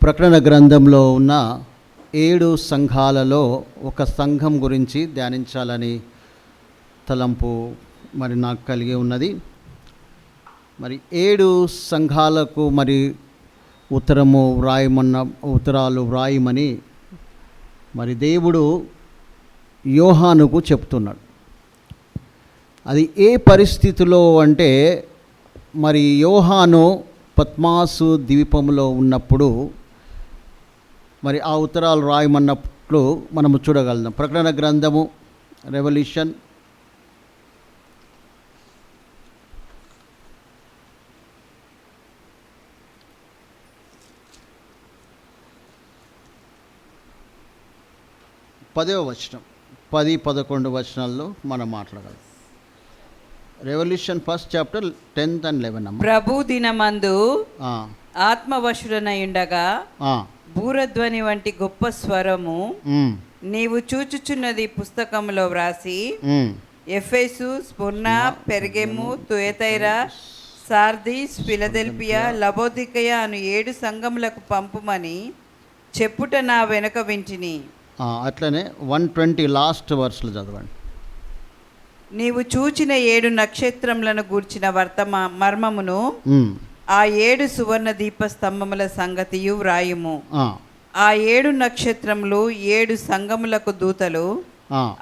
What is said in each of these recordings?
ప్రకటన గ్రంథంలో ఉన్న 7 సంఘాలలో ఒక సంఘం గురించి ధ్యానించాలని తలంపు నాకు కలిగి ఉన్నది. 7 సంఘాలకు ఉత్తరాలు వ్రాయమని దేవుడు యోహానుకు చెప్తున్నాడు. అది ఏ పరిస్థితిలో అంటే యోహాను పద్మాసు ద్వీపంలో ఉన్నప్పుడు ఆ ఉత్తరాలు రాయమన్నప్పుడు మనము చూడగలుగుతాం. ప్రకటన గ్రంథము రెవల్యూషన్ 10వ వచనం 10-11 వచనాల్లో మనం మాట్లాడాలి. Revolution 1st chapter 10th and 11. ప్రభు దినమందు ఆత్మవశుడనై ఉండగా బూరధ్వని వంటి గొప్ప స్వరము నీవు చూచుచున్నది పుస్తకములో వ్రాసి ఎఫెసు, స్ముర్నా, పెర్గెము, తుయతైరా, సార్దీస్, ఫిలదెల్ఫియా, లవోదికయ అను 7 సంఘములకు పంపుమని చెప్పుట నా వెనుక వింటిని. అట్లనే 120 లాస్ట్ వర్స్లో చదవండి. నీవు చూచిన 7 నక్షత్రములను గూర్చిన మర్మమును ఆ 7 సువర్ణ దీపస్తంభముల సంగతియు వ్రాయుము. ఆ 7 నక్షత్రములు 7 సంఘములకు దూతలు,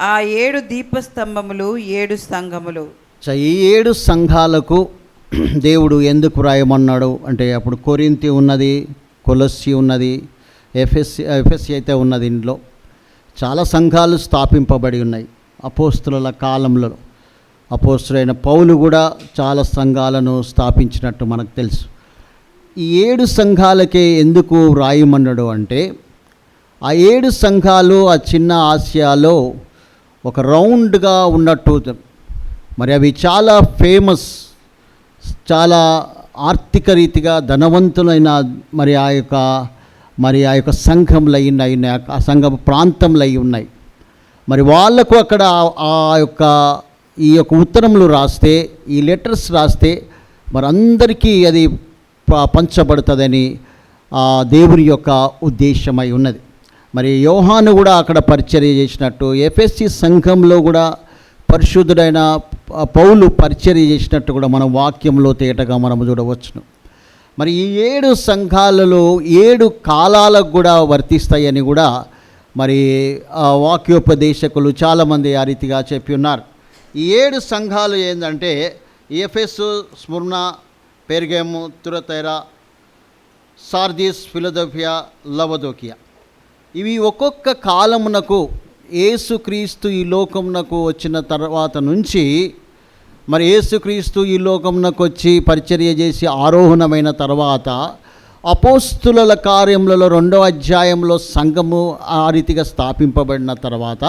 ఆ 7 దీపస్తంభములు 7 సంఘములు. ఈ 7 సంఘాలకు దేవుడు ఎందుకు రాయమన్నాడు అంటే అప్పుడు కొరింథీ ఉన్నది, కొలస్సీ ఉన్నది, ఎఫెసీ అయితే ఉన్నది. ఇంట్లో చాలా సంఘాలు స్థాపింపబడి ఉన్నాయి. అపోస్తుల కాలంలో అపోస్తులైన పౌలు కూడా చాలా సంఘాలను స్థాపించినట్టు మనకు తెలుసు. ఈ 7 సంఘాలకే ఎందుకు రాయమన్నాడు అంటే ఆ 7 సంఘాలు ఆ చిన్న ఆసియాలో ఒక రౌండ్గా ఉన్నట్టు అవి చాలా ఫేమస్, చాలా ఆర్థిక రీతిగా ధనవంతులైన ఆ యొక్క సంఘంలో ఉన్నాయి, ఆ సంఘ ప్రాంతంలో ఉన్నాయి. వాళ్ళకు అక్కడ ఈ యొక్క ఉత్తరములు రాస్తే, ఈ లెటర్స్ రాస్తే అందరికీ అది పంచబడుతుందని దేవుని యొక్క ఉద్దేశమై ఉన్నది. యోహాను కూడా అక్కడ పరిచర్య చేసినట్టు, ఎఫెసీ సంఘంలో కూడా పరిశుద్ధుడైన పౌలు పరిచర్య చేసినట్టు కూడా మన వాక్యంలో తేటగా మనం చూడవచ్చును. ఈ 7 సంఘాలలో 7 కాలాలకు కూడా వర్తిస్తాయని కూడా వాక్యోపదేశకులు చాలామంది ఆ రీతిగా చెప్పి ఉన్నారు. ఈ 7 సంఘాలు ఏంటంటే ఎఫెసు, స్ముర్నా, పెర్గెము, తుయతైరా, సార్దీస్, ఫిలదెల్ఫియా, లవోదికయ. ఇవి ఒక్కొక్క కాలమునకు యేసుక్రీస్తు ఈ లోకమునకు వచ్చిన తర్వాత నుంచి యేసుక్రీస్తు ఈ లోకమునకు వచ్చి పరిచర్య చేసి ఆరోహణమైన తర్వాత అపోస్తుల కార్యములలో 2వ అధ్యాయంలో సంఘము ఆ రీతిగా స్థాపింపబడిన తర్వాత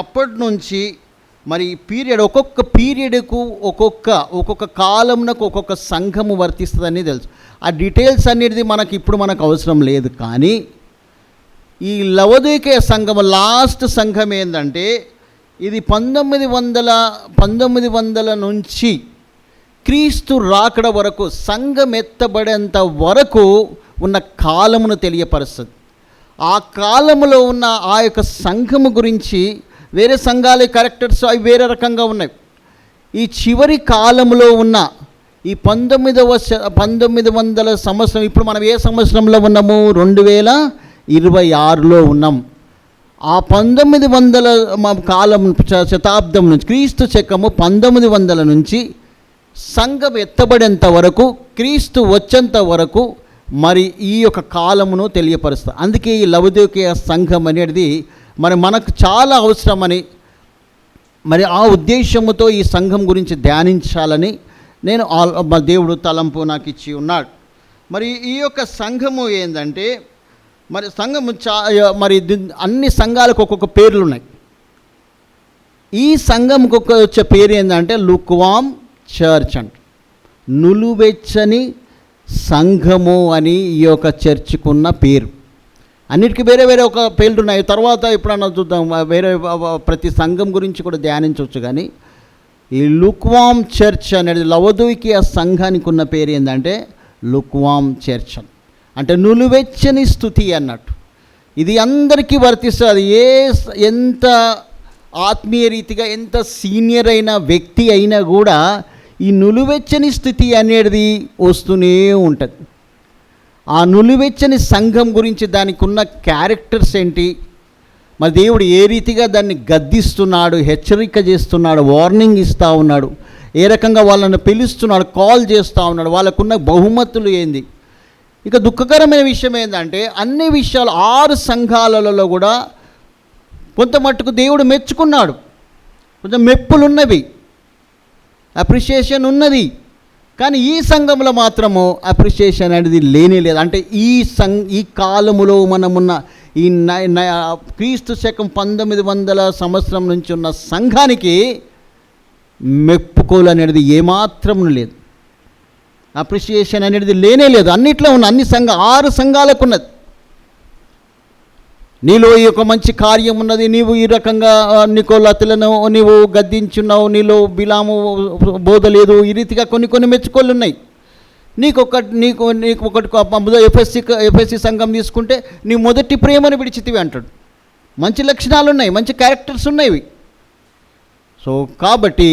అప్పటి నుంచి పీరియడ్, ఒక్కొక్క పీరియడ్కు ఒక్కొక్క కాలమునకు ఒక్కొక్క సంఘము వర్తిస్తుందని తెలుసు. ఆ డీటెయిల్స్ అనేది ఇప్పుడు మనకు అవసరం లేదు. కానీ ఈ లవోదికయ సంఘము లాస్ట్ సంఘం ఏంటంటే ఇది 1900 నుంచి క్రీస్తు రాకడ వరకు సంఘం ఎత్తబడేంత వరకు ఉన్న కాలమును తెలియపరుస్తుంది. ఆ కాలములో ఉన్న ఆ యొక్క సంఘము గురించి వేరే సంఘాల క్యారెక్టర్స్ అవి వేరే రకంగా ఉన్నాయి. ఈ చివరి కాలంలో ఉన్న ఈ 1900 సంవత్సరం, ఇప్పుడు మనం ఏ సంవత్సరంలో ఉన్నాము? 2026లో ఉన్నాం. ఆ 1900 కాలం శతాబ్దం నుంచి క్రీస్తు శకము 1900 నుంచి సంఘం ఎత్తబడేంత వరకు, క్రీస్తు వచ్చేంత వరకు ఈ యొక్క కాలమును తెలియపరుస్తుంది. అందుకే ఈ లవోదికయ సంఘం అనేది మనకు చాలా అవసరమని ఆ ఉద్దేశముతో ఈ సంఘం గురించి ధ్యానించాలని నేను దేవుడు తలంపు నాకు ఇచ్చి ఉన్నాడు. ఈ యొక్క సంఘము ఏంటంటే సంఘము అన్ని సంఘాలకు ఒక్కొక్క పేర్లు ఉన్నాయి. ఈ సంఘంకి వచ్చే పేరు ఏంటంటే లుక్వామ్ చర్చ్ అంట, నులువెచ్చని సంఘము అని ఈ యొక్క చర్చ్కున్న పేరు. అన్నిటికీ వేరే వేరే ఒక పేర్లు ఉన్నాయి. తర్వాత ఎప్పుడన్నా చూద్దాం, వేరే ప్రతి సంఘం గురించి కూడా ధ్యానించవచ్చు. కానీ ఈ లుక్వామ్ చర్చ్ అనేది లవోదికయ సంఘానికి ఉన్న పేరు ఏంటంటే లుక్వామ్ చర్చ్ అంటే నులివెచ్చని స్థుతి అన్నట్టు. ఇది అందరికీ వర్తిస్తుంది. ఎంత ఆత్మీయ రీతిగా ఎంత సీనియర్ అయిన వ్యక్తి అయినా కూడా ఈ నులివెచ్చని స్థితి అనేది వస్తూనే ఉంటుంది. ఆ నులివెచ్చని సంఘం గురించి దానికి ఉన్న క్యారెక్టర్స్ ఏంటి, మరి దేవుడు ఏ రీతిగా దాన్ని గద్దిస్తున్నాడు, హెచ్చరిక చేస్తున్నాడు, వార్నింగ్ ఇస్తూ ఉన్నాడు, ఏ రకంగా వాళ్ళని పిలుస్తున్నాడు, కాల్ చేస్తూ ఉన్నాడు, వాళ్ళకున్న బహుమతులు ఏంది. ఇక దుఃఖకరమైన విషయం ఏంటంటే అన్ని విషయాలు 6 సంఘాలలో కూడా కొంత మట్టుకు దేవుడు మెచ్చుకున్నాడు, కొంచెం మెప్పులున్నవి, అప్రిషియేషన్ ఉన్నది. కానీ ఈ సంఘంలో మాత్రము అప్రిషియేషన్ అనేది లేనే లేదు. అంటే ఈ కాలములో మనమున్న ఈ క్రీస్తు శకం 1900 సంవత్సరం నుంచి ఉన్న సంఘానికి మెప్పుకోలు అనేది ఏమాత్రం లేదు, అప్రిషియేషన్ అనేది లేనే లేదు. అన్నిట్లో ఉన్న 6 సంఘాలకు ఉన్నది. నీలో ఈ యొక్క మంచి కార్యం ఉన్నది, నీవు ఈ రకంగా నికోలతులను నీవు గద్దించున్నావు, నీలో బిలాము బోధ లేదు, ఈ రీతిగా కొన్ని మెచ్చుకోళ్ళు ఉన్నాయి. నీకు ఒకటి ఎఫ్ఎస్సి సంఘం తీసుకుంటే నీ మొదటి ప్రేమను విడిచితివి అంటాడు. మంచి లక్షణాలు ఉన్నాయి, మంచి క్యారెక్టర్స్ ఉన్నాయి. సో కాబట్టి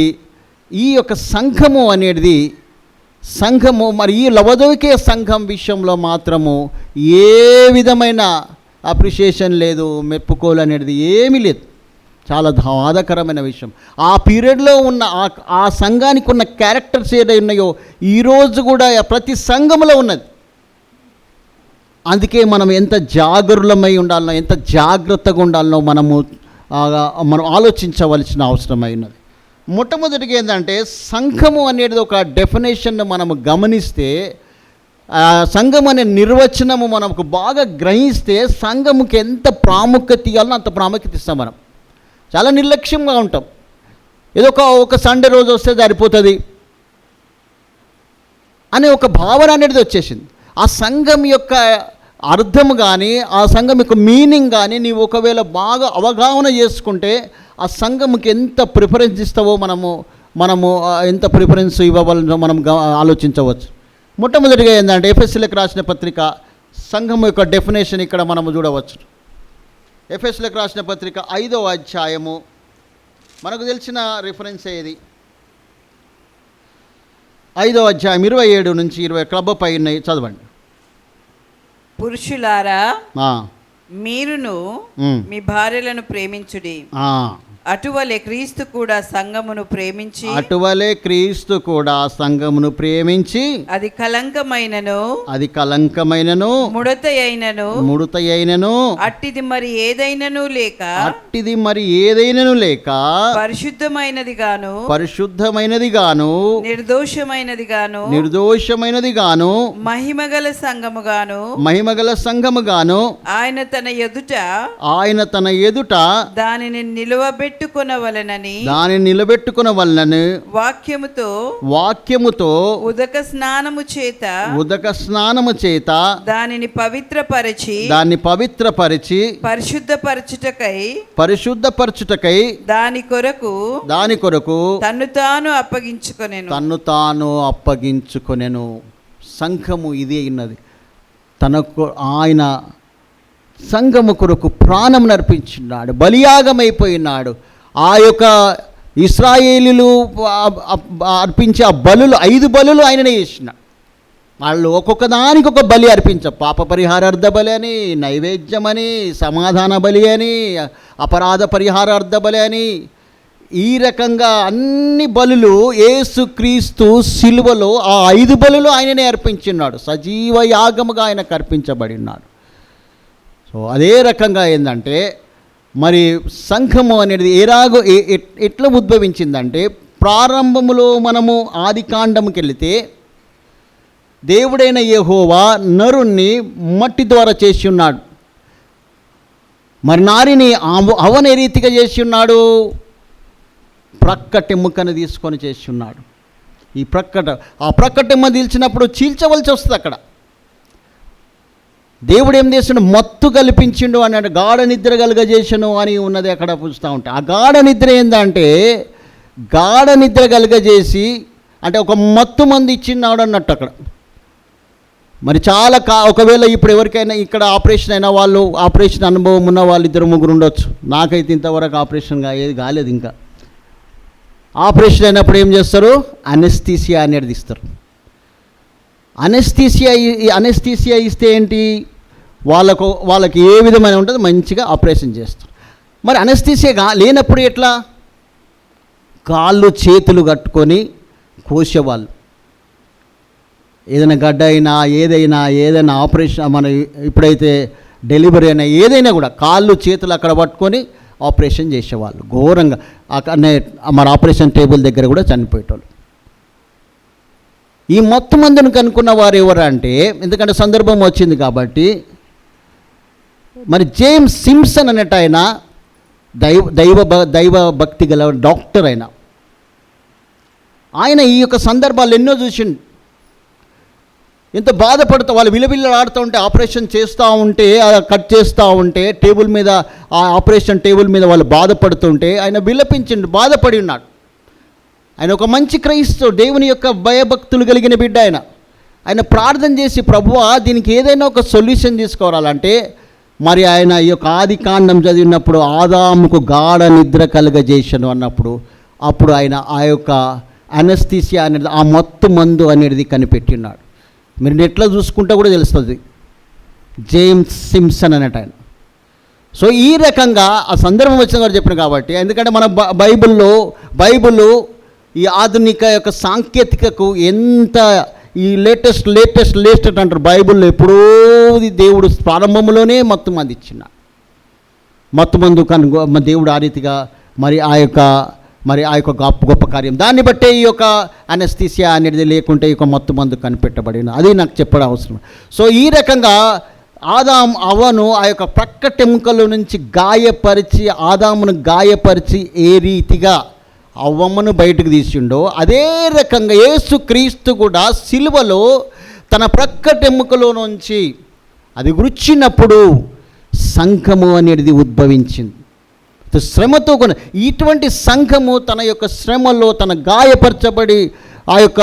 ఈ యొక్క సంఘము అనేది మరి ఈ లవదోకే సంఘం విషయంలో మాత్రము ఏ విధమైన అప్రిషియేషన్ లేదు, మెప్పుకోలు అనేది ఏమీ లేదు. చాలా బాధాకరమైన విషయం. ఆ పీరియడ్లో ఉన్న ఆ సంఘానికి ఉన్న క్యారెక్టర్స్ ఏదై ఉన్నాయో ఈరోజు కూడా ప్రతి సంఘంలో ఉన్నది. అందుకే మనం ఎంత జాగరూలమై ఉండాలనో, ఎంత జాగ్రత్తగా ఉండాలనో మనం ఆలోచించవలసిన అవసరమైనది. మొట్టమొదటిగా ఏంటంటే సంఘము అనేది ఒక డెఫినేషన్ను మనము గమనిస్తే, సంఘం అనే నిర్వచనము మనకు బాగా గ్రహిస్తే సంఘముకి ఎంత ప్రాముఖ్యత ఇవ్వాలో అంత ప్రాముఖ్యత ఇస్తాం. మనం చాలా నిర్లక్ష్యంగా ఉంటాం. ఏదో ఒక సండే రోజు వస్తే సరిపోతుంది అనే ఒక భావన అనేది వచ్చేసింది. ఆ సంఘం యొక్క అర్థం కానీ ఆ సంఘం యొక్క మీనింగ్ కానీ నీవు ఒకవేళ బాగా అవగాహన చేసుకుంటే ఆ సంఘంకి ఎంత ప్రిఫరెన్స్ ఇస్తావో మనము ఎంత ప్రిఫరెన్స్ ఇవ్వవాలో మనం ఆలోచించవచ్చు. మొట్టమొదటిగా ఏంటంటే ఎఫెసీలకు రాసిన పత్రిక సంఘం యొక్క డెఫినేషన్ ఇక్కడ మనము చూడవచ్చు. ఎఫెసీలకు రాసిన పత్రిక 5వ అధ్యాయము మనకు తెలిసిన రిఫరెన్స్ ఏది? 5వ అధ్యాయం 27 నుంచి 20 క్లబ్ పైన చదవండి. పురుషులారా మీరును మీ భార్యలను ప్రేమించుడి, అటువలే క్రీస్తు కూడా సంఘమును ప్రేమించి అది కలంకమైనను ముడతయైనను అట్టిది మరి ఏదైనను లేక పరిశుద్ధమైనది గాను నిర్దోషమైనది గాను మహిమగల సంఘము గాను ఆయన తన ఎదుట దానిని నిలబెట్టుకొనవలెనని వాక్యముతో ఉదక స్నానము చేత దానిని పవిత్రపరిచి పరిశుద్ధపరచుటకై దాని కొరకు తన్ను తాను అప్పగించుకొనెను. సంఘము ఇది అయినది. ఆయన సంఘము కొరకు ప్రాణం నర్పించినాడు, బలియాగమైపోయినాడు. ఆ యొక్క ఇశ్రాయేలీలు అర్పించే ఆ బలులు 5 బలులు ఆయననే చేసినాడు. వాళ్ళు ఒక్కొక్క దానికి ఒక బలి పాప పరిహారార్థ బలి అని, నైవేద్యం అని, సమాధాన బలి అని, అపరాధ పరిహారార్థ బలి అని, ఈ రకంగా అన్ని బలులు యేసుక్రీస్తు సిలువలో ఆ 5 బలులు ఆయననే అర్పించినాడు. సజీవ యాగముగా ఆయనకు అర్పించబడినాడు. సో అదే రకంగా ఏంటంటే మరి సంఘము అనేది ఎట్లా ఉద్భవించిందంటే, ప్రారంభములో మనము ఆదికాండముకి వెళితే దేవుడైన యెహోవా నరుణ్ణి మట్టి ద్వారా చేసి ఉన్నాడు. మరి నారిని అవన రీతిగా చేసి ఉన్నాడు, ప్రక్కటెముకను తీసుకొని చేసి ఉన్నాడు. ఆ ప్రక్కటెమ్మ తీల్చినప్పుడు చీల్చవలసి వస్తుంది. అక్కడ దేవుడు ఏం చేసిండు? మత్తు కల్పించిండు అన్నాడు. గాఢ నిద్ర కలుగజేసను అని ఉన్నది అక్కడ చూస్తూ ఉంటే, ఆ గాఢ నిద్ర ఏందంటే గాఢ నిద్ర కలుగజేసి అంటే ఒక మత్తు మంది ఇచ్చినాడు అన్నట్టు. అక్కడ మరి చాలా ఒకవేళ ఇప్పుడు ఎవరికైనా ఇక్కడ ఆపరేషన్ అయిన వాళ్ళు, ఆపరేషన్ అనుభవం ఉన్న వాళ్ళు 2-3 ఉండొచ్చు. నాకైతే ఇంతవరకు ఆపరేషన్గా ఏది కాలేదు. ఇంకా ఆపరేషన్ అయినప్పుడు ఏం చేస్తారు? అనెస్థీసియా అనేది ఇస్తారు. అనెస్థీసియా ఇస్తే ఏంటి, వాళ్ళకి ఏ విధమైన ఉంటుంది, మంచిగా ఆపరేషన్ చేస్తారు. మరి అనెస్థీసియా లేనప్పుడు ఎట్లా? కాళ్ళు చేతులు కట్టుకొని కోసేవాళ్ళు. ఏదైనా గడ్డ అయినా ఏదైనా ఆపరేషన్, మన ఇప్పుడైతే డెలివరీ అయినా ఏదైనా కూడా కాళ్ళు చేతులు అక్కడ పట్టుకొని ఆపరేషన్ చేసేవాళ్ళు. ఘోరంగా అక్కడనే మన ఆపరేషన్ టేబుల్ దగ్గర కూడా చనిపోయేటోళ్ళు. ఈ మొత్తం మందిని కనుక్కున్న వారు ఎవరు అంటే, ఎందుకంటే సందర్భం వచ్చింది కాబట్టి, మరి జేమ్స్ సింప్సన్ అనేట ఆయన దైవ భక్తి గల డాక్టర్. ఆయన ఈ యొక్క సందర్భాలు ఎన్నో చూసిండు. ఎంత బాధపడుతూ వాళ్ళు విలవిల్లాడుతూ ఉంటే, ఆపరేషన్ చేస్తూ ఉంటే, కట్ చేస్తూ ఉంటే టేబుల్ మీద, ఆ ఆపరేషన్ టేబుల్ మీద వాళ్ళు బాధపడుతుంటే ఆయన విలపించిండు, బాధపడి ఉన్నాడు. ఆయన ఒక మంచి క్రైస్తవుడు, దేవుని యొక్క భయభక్తులు కలిగిన బిడ్డ. ఆయన ప్రార్థన చేసి, ప్రభువా దీనికి ఏదైనా ఒక సొల్యూషన్ తీసుకోవాలంటే, మరి ఆయన ఈ యొక్క ఆదికాండం చదివినప్పుడు ఆదాముకు గాఢ నిద్ర కలుగజేసను అన్నప్పుడు, అప్పుడు ఆయన ఆ యొక్క అనెస్థీసియా అనేది, ఆ మత్తు మందు అనేది కనిపెట్టినాడు. మీరు నెట్లో చూసుకుంటే కూడా తెలుస్తుంది, జేమ్స్ సింప్సన్ అనేట ఆయన. సో ఈ రకంగా ఆ సందర్భం వచ్చిన వారు చెప్పిన కాబట్టి, ఎందుకంటే మన బైబిల్లో ఈ ఆధునిక యొక్క సాంకేతికకు ఎంత ఈ లేటెస్ట్ అంటారు. బైబిల్లో ఎప్పుడో దేవుడు ప్రారంభంలోనే మత్తు మంది ఇచ్చిన మత్తు మందు దేవుడు ఆ రీతిగా మరి ఆ యొక్క గొప్ప కార్యం, దాన్ని బట్టే ఈ యొక్క అనెస్థీసియా అనేది లేకుంటే ఈ యొక్క మత్తు మందు కనిపెట్టబడిన, అది నాకు చెప్పడం అవసరం. సో ఈ రకంగా అవ్వను ఆ యొక్క ప్రక్కటెముకల నుంచి ఆదామును గాయపరిచి ఏ రీతిగా అవ్వమ్మను బయటకు తీసిండో, అదే రకంగా యేసుక్రీస్తు కూడా సిలువలో తన ప్రక్కటెముకలో నుంచి అది గుచ్చినప్పుడు సంఘము అనేది ఉద్భవించింది. శ్రమతో ఇటువంటి సంఘము తన యొక్క శ్రమలో తన గాయపరచబడి ఆ యొక్క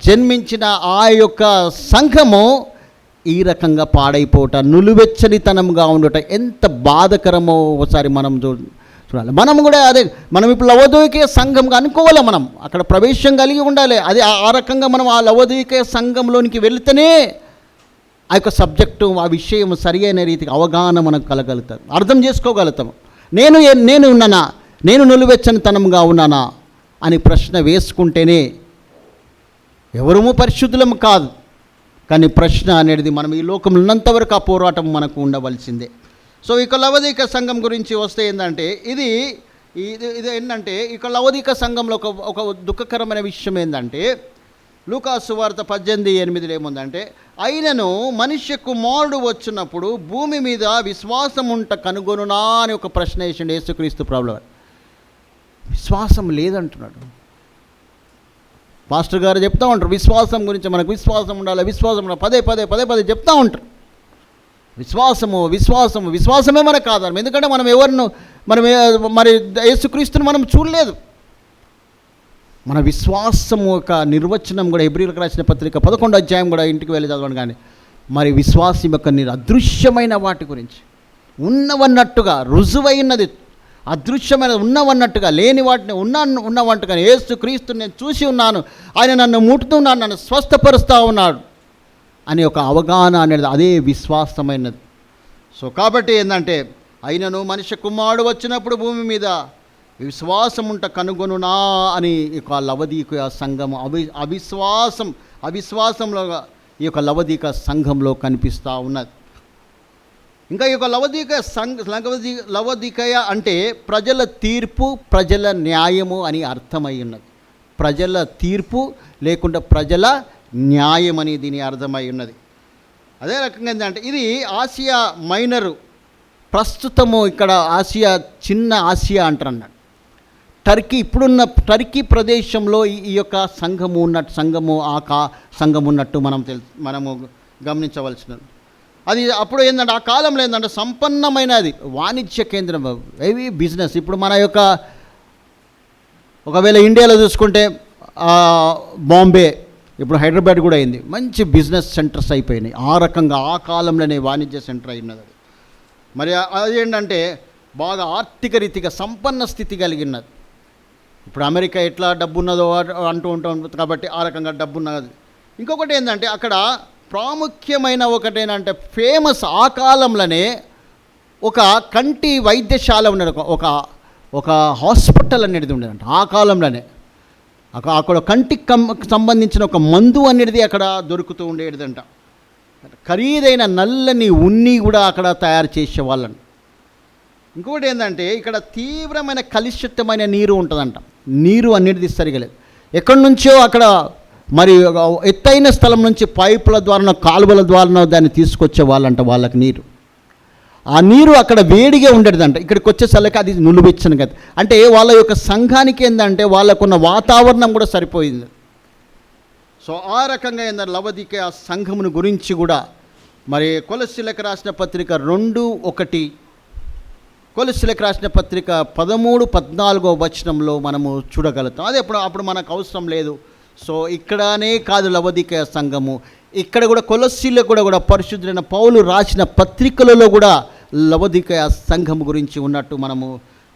జన్మించిన ఆ యొక్క సంఘము ఈ రకంగా పాడైపోవట, నులువెచ్చనితనంగా ఉండట ఎంత బాధకరమో ఒకసారి మనం చూడాలి. మనం కూడా మనం ఇప్పుడు లవోదికీయ సంఘంగా అనుకోవాలి. మనం అక్కడ ప్రవేశం కలిగి ఉండాలి. అది ఆ రకంగా మనం ఆ లవోదికీయ సంఘంలోనికి వెళితేనే ఆ యొక్క సబ్జెక్టు, ఆ విషయం సరి అయిన రీతికి అవగాహన మనకు కలగలుగుతాం, అర్థం చేసుకోగలుగుతాం. నేను ఉన్నానా, నేను నులువెచ్చనితనంగా ఉన్నానా అని ప్రశ్న వేసుకుంటేనే, ఎవరము పరిశుద్ధులము కాదు, కానీ ప్రశ్న అనేది మనం ఈ లోకంలో ఉన్నంతవరకు ఆ పోరాటం మనకు ఉండవలసిందే. సో ఇక లవోదికీయ సంఘం గురించి వస్తే ఏంటంటే, ఇది ఏంటంటే ఇక లవోదికీయ సంఘంలో ఒక దుఃఖకరమైన విషయం ఏంటంటే, లూకాసు వార్త 18:8 ఏముందంటే, అయినను మనుష్య కుమారుడు వచ్చినప్పుడు భూమి మీద విశ్వాసం కనుగొనునా అని ఒక ప్రశ్న వేసిండు యేసుక్రీస్తు ప్రభువు. విశ్వాసం లేదంటున్నాడు. పాస్టర్ గారు చెప్తూ ఉంటారు విశ్వాసం గురించి, మనకు విశ్వాసం ఉండాలి, పదే చెప్తూ ఉంటారు. విశ్వాసమే మనకు ఆధారం. ఎందుకంటే మనం యేసుక్రీస్తుని మనం చూడలేదు. మన విశ్వాసము యొక్క నిర్వచనం కూడా హెబ్రీయులకు రాసిన పత్రిక 11వ అధ్యాయం కూడా ఇంటికి వెళ్ళి చదవండి. కానీ మరి విశ్వాసం యొక్క అదృశ్యమైన వాటి గురించి, ఉన్నవన్నట్టుగా రుజువైనది, అదృశ్యమైనది ఉన్నవన్నట్టుగా, లేని వాటిని ఉన్నవంటుగా, యేసుక్రీస్తుని నేను చూసి ఉన్నాను, ఆయన నన్ను ముట్టుతున్నాడు, నన్ను స్వస్థపరుస్తూ ఉన్నాడు అని ఒక అవగాహన అనేది, అదే విశ్వాసమైనది. సో కాబట్టి ఏంటంటే, అయినను మనిషి కుమారుడు వచ్చినప్పుడు భూమి మీద విశ్వాసం కనుగొనునా అని ఈ యొక్క లవోదికీయ సంఘము అవిశ్వాసంలో ఈ యొక్క లవోదికీయ సంఘంలో కనిపిస్తూ ఉన్నది. ఇంకా ఈ యొక్క లవోదికీయ అంటే ప్రజల తీర్పు, ప్రజల న్యాయము అని అర్థమై ఉన్నది. ప్రజల తీర్పు లేకుండా ప్రజల న్యాయం అని దీని అర్థమై ఉన్నది. అదే రకంగా ఏంటంటే, ఇది ఆసియా మైనరు, ప్రస్తుతము ఇక్కడ ఆసియా, చిన్న ఆసియా అంటారన్నాడు. ఇప్పుడున్న టర్కీ ప్రదేశంలో ఈ యొక్క సంఘము ఉన్నట్టు మనము గమనించవలసినది. అది అప్పుడు ఏంటంటే, ఆ కాలంలో ఏంటంటే సంపన్నమైనది వాణిజ్య కేంద్రం, హెవీ బిజినెస్. ఇప్పుడు మన యొక్క ఒకవేళ ఇండియాలో చూసుకుంటే బాంబే, ఇప్పుడు హైదరాబాద్ కూడా అయింది. మంచి బిజినెస్ సెంటర్స్ అయిపోయినాయి. ఆ రకంగా ఆ కాలంలోనే వాణిజ్య సెంటర్ అయినది అది. మరి అదేంటంటే బాగా ఆర్థిక రీతిగా సంపన్న స్థితి కలిగినది. ఇప్పుడు అమెరికా ఎట్లా డబ్బు ఉన్నదో అంటూ ఉంటాం కాబట్టి ఆ రకంగా డబ్బు ఉన్నది. ఇంకొకటి ఏంటంటే అక్కడ ప్రాముఖ్యమైన ఒకటేనంటే ఫేమస్ ఆ కాలంలోనే ఒక కంటి వైద్యశాల ఉన్నది, ఒక హాస్పిటల్ అనేది ఉండేదంట ఆ కాలంలోనే. అక్కడ కంటికి సంబంధించిన ఒక మందు అనేది అక్కడ దొరుకుతూ ఉండేదంట. ఖరీదైన నల్లని ఉన్ని కూడా అక్కడ తయారు చేసేవాళ్ళని. ఇంకొకటి ఏంటంటే ఇక్కడ తీవ్రమైన కలుషితమైన నీరు ఉంటుందంట. నీరు అనేది సరిగా లేదు. ఎక్కడి నుంచో అక్కడ మరి ఎత్తైన స్థలం నుంచి పైపుల ద్వారా కాలువల ద్వారా దాన్ని తీసుకొచ్చే వాళ్ళంట వాళ్ళకి నీరు. ఆ నీరు అక్కడ వేడిగా ఉండేదంట. ఇక్కడికి వచ్చేసరికి అది నులివెచ్చని కదా. అంటే వాళ్ళ యొక్క సంఘానికి ఏంటంటే వాళ్ళకున్న వాతావరణం కూడా సరిపోయింది. సో ఆ రకంగా ఏంటంటే లవదికయ సంఘమును గురించి కూడా మరి కొలస్సీలకు రాసిన పత్రిక 2:1, కొలస్సీలకు రాసిన పత్రిక 13-14 వచనంలో మనము చూడగలుగుతాం. అదే అప్పుడు మనకు అవసరం లేదు. సో ఇక్కడనే కాదు లవదికయ సంఘము, ఇక్కడ కూడా కొలస్సీలో కూడా పరిశుద్ధులైన పౌలు రాసిన పత్రికలలో కూడా లవదికయ సంఘం గురించి ఉన్నట్టు మనము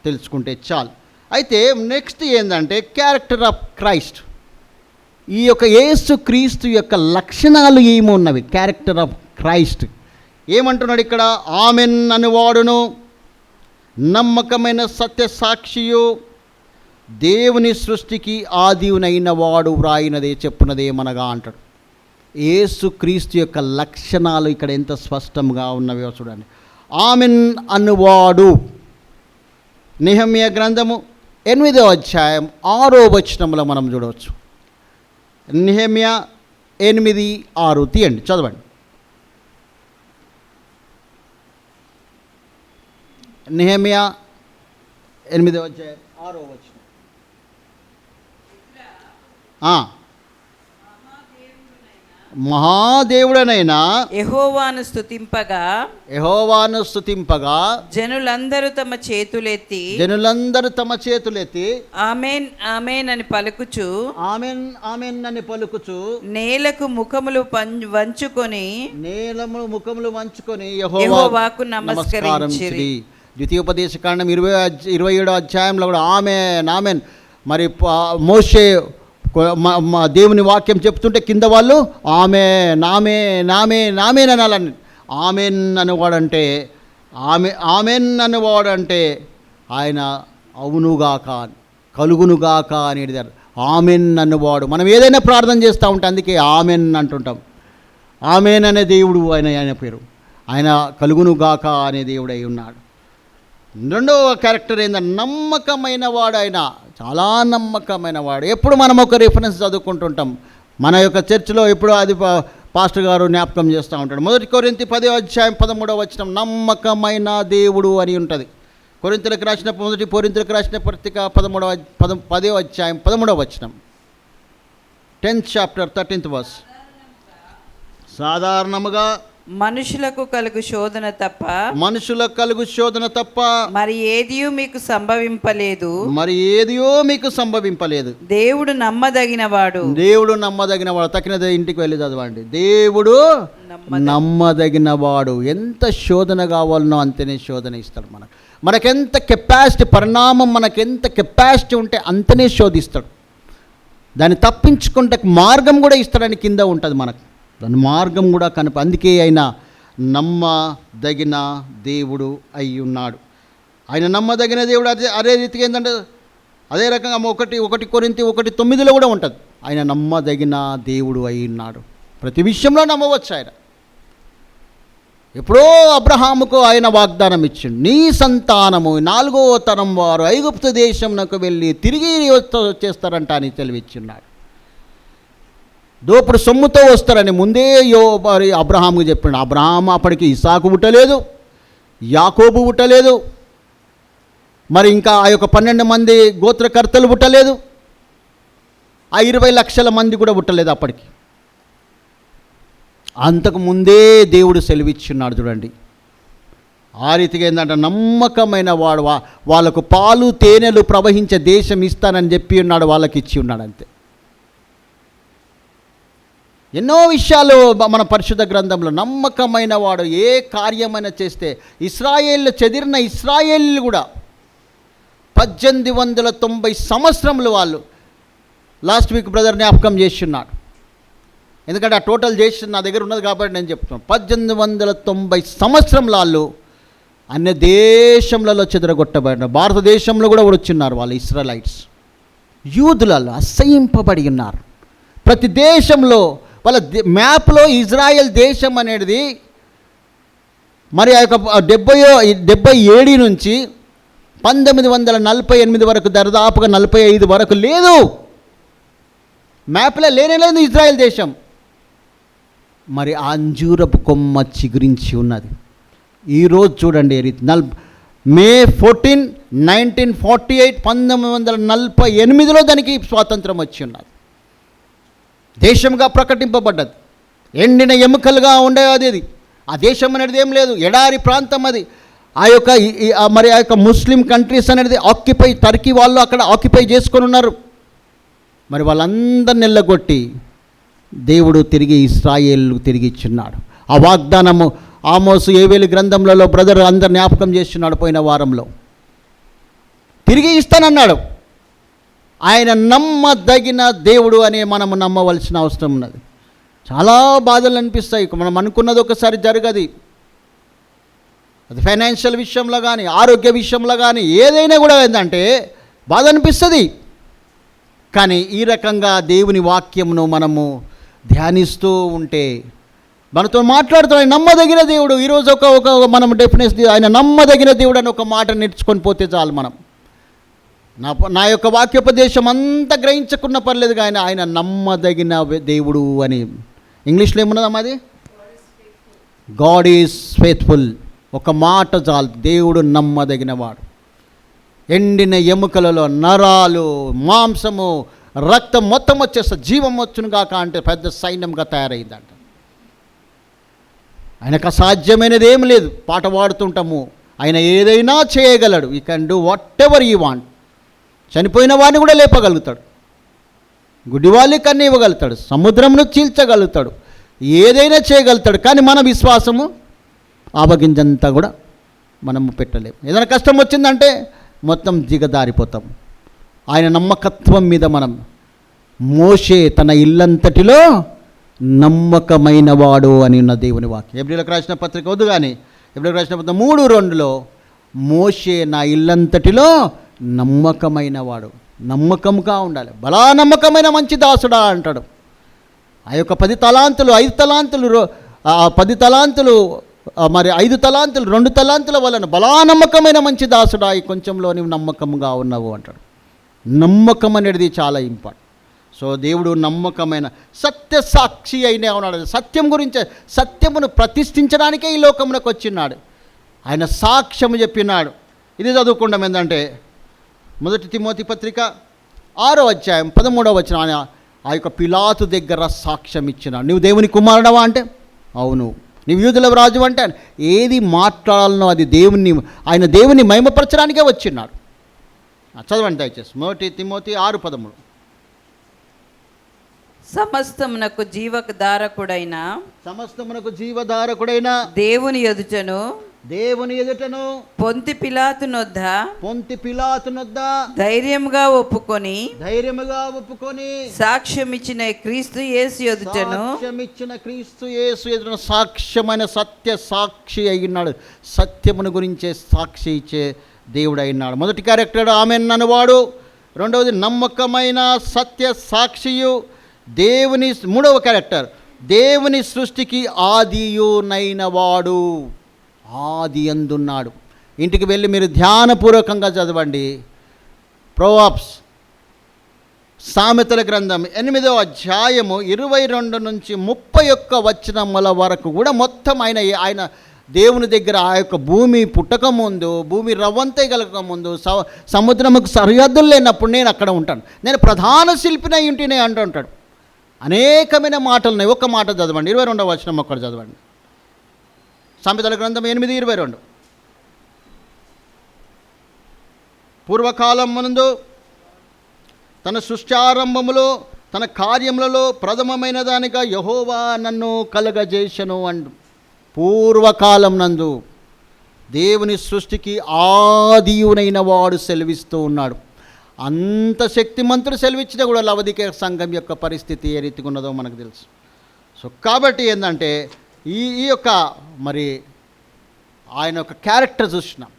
తెలుసుకుంటే చాలు. అయితే నెక్స్ట్ ఏంటంటే క్యారెక్టర్ ఆఫ్ క్రైస్ట్. ఈ యొక్క యేసు క్రీస్తు యొక్క లక్షణాలు ఏమి ఉన్నవి? క్యారెక్టర్ ఆఫ్ క్రైస్ట్ ఏమంటున్నాడు ఇక్కడ? ఆమెన్ అనువాడును, నమ్మకమైన సత్య సాక్షియు, దేవుని సృష్టికి ఆదివునైన వాడు వ్రాయినదే చెప్పునదేమనగా అంటాడు. యేసు క్రీస్తు యొక్క లక్షణాలు ఇక్కడ ఎంత స్పష్టంగా ఉన్నవో చూడండి. ఆమెన్ అనువాడు. నెహెమ్యా గ్రంథము 8వ అధ్యాయం 6వ వచనంలో మనం చూడవచ్చు. నెహెమ్యా 8:6 తీయండి, చదవండి. నెహెమ్యా 8వ అధ్యాయం 6వ వచనం. మహాదేవుడనైనా యెహోవాను స్తుతింపగా జనులందరూ తమ చేతులెత్తి ఆమేన్ ఆమేన్ అని పలుకుచు నేలకు ముఖములు వంచుకొని యెహోవాకు నమస్కరించిరి. ద్వితీయోపదేశకాండం 27వ అధ్యాయంలో కూడా ఆమేన్. మరి మోషే దేవుని వాక్యం చెప్తుంటే కింద వాళ్ళు ఆమేన్ అనాలని. ఆమెన్ అనేవాడంటే ఆయన అవునుగాక కలుగునుగాక అనేది ఆమెన్ అన్నవాడు. మనం ఏదైనా ప్రార్థన చేస్తూ ఉంటే అందుకే ఆమెన్ అంటుంటాం. ఆమెన్ అనే దేవుడు ఆయన పేరు. ఆయన కలుగునుగాక అనే దేవుడు అయి ఉన్నాడు. రెండవ క్యారెక్టర్ ఏంటంటే నమ్మకమైన వాడు. ఆయన చాలా నమ్మకమైన వాడు. ఎప్పుడు మనం ఒక రిఫరెన్స్ చదువుకుంటుంటాం మన యొక్క చర్చిలో. ఎప్పుడు అది పాస్టర్ గారు జ్ఞాపకం చేస్తూ ఉంటాడు. 1 కొరింథీ 10వ అధ్యాయం 13వ వచనం నమ్మకమైన దేవుడు అని ఉంటుంది. కొరింథీయులకు రాసిన పత్రిక 10వ అధ్యాయం 13వ వచనం, 10th chapter 13th verse. సాధారణముగా మనుషులకు కలుగు శోధన తప్ప మరి ఏదియూ మీకు సంభవింపలేదు. దేవుడు నమ్మదగినవాడు. తక్కినది ఇంటికి వెళ్ళి చదవండి. దేవుడు నమ్మదగినవాడు. ఎంత శోధన కావాలనో అంతనే శోధన ఇస్తాడు మనకు. మనకెంత కెపాసిటీ, పరిణామం మనకెంత కెపాసిటీ ఉంటే అంతనే శోధిస్తాడు. దాన్ని తప్పించుకుంటే మార్గం కూడా ఇస్తాడని కింద ఉంటుంది మనకు. దాని మార్గం కూడా అందుకే ఆయన నమ్మదగిన దేవుడు అయి ఉన్నాడు. ఆయన నమ్మదగిన దేవుడు. అదే రీతిగా ఏంటంటే అదే రకంగా 1 కొరింథీ 1:9 కూడా ఉంటుంది. ఆయన నమ్మదగిన దేవుడు అయి ఉన్నాడు. ప్రతి విషయంలో నమ్మవచ్చు. ఆయన ఎప్పుడో అబ్రహాముకు ఆయన వాగ్దానం ఇచ్చిండు. నీ సంతానము 4వ తరం వారు ఐగుప్తు దేశంకు వెళ్ళి తిరిగి వచ్చేస్తారంట అని తెలివిచ్చున్నాడు. దోపుడు సొమ్ముతో వస్తారని ముందే అబ్రహాముకు చెప్పిండు. అబ్రహాం అప్పటికి ఇసాకు పుట్టలేదు, యాకోబు పుట్టలేదు, మరి ఇంకా ఆ యొక్క 12 మంది గోత్రకర్తలు పుట్టలేదు, ఆ 20 లక్షల మంది కూడా పుట్టలేదు అప్పటికి. అంతకు ముందే దేవుడు సెలవిచ్చున్నాడు చూడండి. ఆ రీతిగా ఏంటంటే నమ్మకమైన వాడు. వాళ్ళకు పాలు తేనెలు ప్రవహించే దేశం ఇస్తానని చెప్పి ఉన్నాడు, వాళ్ళకి ఇచ్చి ఉన్నాడు అంతే. ఎన్నో విషయాలు మన పరిశుద్ధ గ్రంథంలో నమ్మకమైన వాడు ఏ కార్యమైనా చేస్తే ఇశ్రాయేలు చెదిరిన ఇశ్రాయేలు కూడా 1890 సంవత్సరములు వాళ్ళు లాస్ట్ వీక్ బ్రదర్ జ్ఞాపకం చేస్తున్నాడు. ఎందుకంటే ఆ టోటల్ చేసి నా దగ్గర ఉన్నది కాబట్టి నేను చెప్తున్నాను. 1890 సంవత్సరంలో వాళ్ళు అన్ని దేశంలో చెదరగొట్టబడినారు. భారతదేశంలో కూడా వచ్చిన్నారు వాళ్ళు ఇశ్రాయలైట్స్. యూదులలో అసహింపబడి ఉన్నారు. ప్రతి దేశంలో వాళ్ళ మ్యాప్లో ఇజ్రాయెల్ దేశం అనేది మరి ఆ యొక్క 77 నుంచి 1948 వరకు దరిదాపుగా 45 వరకు లేదు. మ్యాప్లో లేనేలేదు ఇజ్రాయెల్ దేశం. మరి ఆ అంజూరపు కొమ్మ చిగురించి ఉన్నది. ఈరోజు చూడండి మే 14, 1948 1948లో దానికి స్వాతంత్రం వచ్చి ఉన్నది. దేశంగా ప్రకటింపబడ్డది. ఎండిన ఎముకలుగా ఉండేది అది. ఆ దేశం అనేది ఏం లేదు, ఎడారి ప్రాంతం అది. ఆ యొక్క ముస్లిం కంట్రీస్ అనేది ఆక్యుపై, టర్కీ వాళ్ళు అక్కడ ఆక్యుపై చేసుకొని ఉన్నారు. మరి వాళ్ళందరిని నిల్లగొట్టి దేవుడు తిరిగి ఇశ్రాయేలు తిరిగి ఇచ్చున్నాడు. ఆ వాగ్దానము ఆమోసు 7 గ్రంథంలో బ్రదర్ అందరు జ్ఞాపకం చేస్తున్నాడు పోయిన వారంలో. తిరిగి ఇస్తానన్నాడు. ఆయన నమ్మదగిన దేవుడు అనే మనము నమ్మవలసిన అవసరం ఉన్నది. చాలా బాధలు అనిపిస్తాయి. మనం అనుకున్నది ఒకసారి జరగది. అది ఫైనాన్షియల్ విషయంలో కానీ, ఆరోగ్య విషయంలో కానీ, ఏదైనా కూడా ఏంటంటే బాధ అనిపిస్తుంది. కానీ ఈ రకంగా దేవుని వాక్యమును మనము ధ్యానిస్తూ ఉంటే మనతో మాట్లాడుతున్నాడు నమ్మదగిన దేవుడు. ఈరోజు ఒక మనం డెఫినెట్లీ ఆయన నమ్మదగిన దేవుడు అని ఒక మాట నేర్చుకొని పోతే చాలు. మనం నా యొక్క వాక్యోపదేశం అంతా గ్రహించకున్న పర్లేదు కానీ ఆయన నమ్మదగిన దేవుడు అని. ఇంగ్లీష్లో ఏమున్నదమ్మా అది? God is faithful. ఒక మాట చాలు, దేవుడు నమ్మదగిన వాడు. ఎండిన ఎముకలలో నరాలు, మాంసము, రక్తం మొత్తం వచ్చేస్తా, జీవం వచ్చును గాక అంటే పెద్ద సైన్యంగా తయారైందంట. ఆయనకు అసాధ్యమైనది ఏం లేదు. పాట పాడుతుంటాము, ఆయన ఏదైనా చేయగలడు. You can do what ever you want. చనిపోయిన వాడిని కూడా లేపగలుగుతాడు, గుడ్డివాళ్ళకి కన్ను ఇవ్వగలుగుతాడు, సముద్రంను చీల్చగలుగుతాడు, ఏదైనా చేయగలుగుతాడు. కానీ మన విశ్వాసము ఆవగింజంతా కూడా మనము పెట్టలేము. ఏదైనా కష్టం వచ్చిందంటే మొత్తం దిగదారిపోతాం. ఆయన నమ్మకత్వం మీద మనం మోషే తన ఇల్లంతటిలో నమ్మకమైన వాడు అని ఉన్న దేవుని వాక్యం. ఎబ్రీలకు రాసిన పత్రిక వద్దు కానీ ఎబ్రీలకు రాసిన పత్రిక 3:2 మోషే నా ఇల్లంతటిలో నమ్మకమైన వాడు. నమ్మకంగా ఉండాలి. బలా నమ్మకమైన మంచి దాసుడా అంటాడు. ఆ యొక్క 10 తలాంతులు 5 తలాంతులు 10 తలాంతులు మరి 5 తలాంతులు 2 తలాంతుల వలన బలా నమ్మకమైన మంచి దాసుడా ఈ కొంచెంలో నీవు నమ్మకంగా ఉన్నావు అంటాడు. నమ్మకం అనేది చాలా ఇంపార్టెంట్. సో దేవుడు నమ్మకమైన సత్య సాక్షి అయినా ఉన్నాడు. సత్యం గురించి, సత్యమును ప్రతిష్ఠించడానికే ఈ లోకంలోకి వచ్చినాడు. ఆయన సాక్ష్యము చెప్పినాడు. ఇది చదువుకుంటాం. ఏంటంటే 1 తిమోతి పత్రిక 6వ అధ్యాయం 13వ వచనం. ఆ యొక్క పిలాతు దగ్గర సాక్ష్యం ఇచ్చినాడు. నువ్వు దేవుని కుమారుడవా అంటే అవును. నీవు యూదుల రాజు అంటే ఏది మాట్లాడాలనో అది ఆయన దేవుని మహిమపరచడానికే వచ్చినాడు. చదవండి దయచేసి 1 తిమోతి 6:13. సమస్తమునకు జీవధారకుడైన దేవుని ఎదుటను పొంతి పిలాతు నొద్ద ధైర్యముగా ఒప్పుకొని సాక్ష్యం ఇచ్చిన క్రీస్తు యేసు ఎదుటను సాక్ష్యమైన సత్య సాక్షి అయినాడు. సత్యమును గురించే సాక్షి ఇచ్చే దేవుడు అయినాడు. మొదటి క్యారెక్టర్ ఆమెన్ అనువాడు. రెండవది నమ్మకమైన సత్య సాక్షియు దేవుని. మూడవ క్యారెక్టర్ దేవుని సృష్టికి ఆదియునైన వాడు. ఆది అందున్నాడు. ఇంటికి వెళ్ళి మీరు ధ్యానపూర్వకంగా చదవండి. ప్రొవర్బ్స్ సామెతల గ్రంథం 8వ అధ్యాయము 22 నుంచి 31 వచనముల వరకు కూడా మొత్తం ఆయన దేవుని దగ్గర ఆ యొక్క భూమి పుట్టక ముందు, భూమి రవ్వంతే కలగక ముందు, సముద్రముకు సరిహద్దులు లేనప్పుడు నేను అక్కడ ఉంటాను, నేను ప్రధాన శిల్పినై ఉంటేనే అంటుంటాడు. అనేకమైన మాటలు ఉన్నాయి. ఒక్క మాట చదవండి, 22వ వచనం ఒక్కటి చదవండి. సామెతల గ్రంథం 8:22. పూర్వకాలం ముందు తన సృష్టారంభములో తన కార్యములలో ప్రథమమైన దానిగా యెహోవా నన్ను కలుగజేసెను అండు. పూర్వకాలం నందు దేవుని సృష్టికి ఆదియునైన వాడు సెలవిస్తూ ఉన్నాడు. అంత శక్తిమంతుడు సెలవిచ్చినా కూడా లవదిక సంఘం యొక్క పరిస్థితి ఏ రీతిగా ఉన్నదో మనకు తెలుసు. సో కాబట్టి ఏంటంటే ఈ యొక్క మరి ఆయన యొక్క క్యారెక్టర్ చూస్తున్నాం,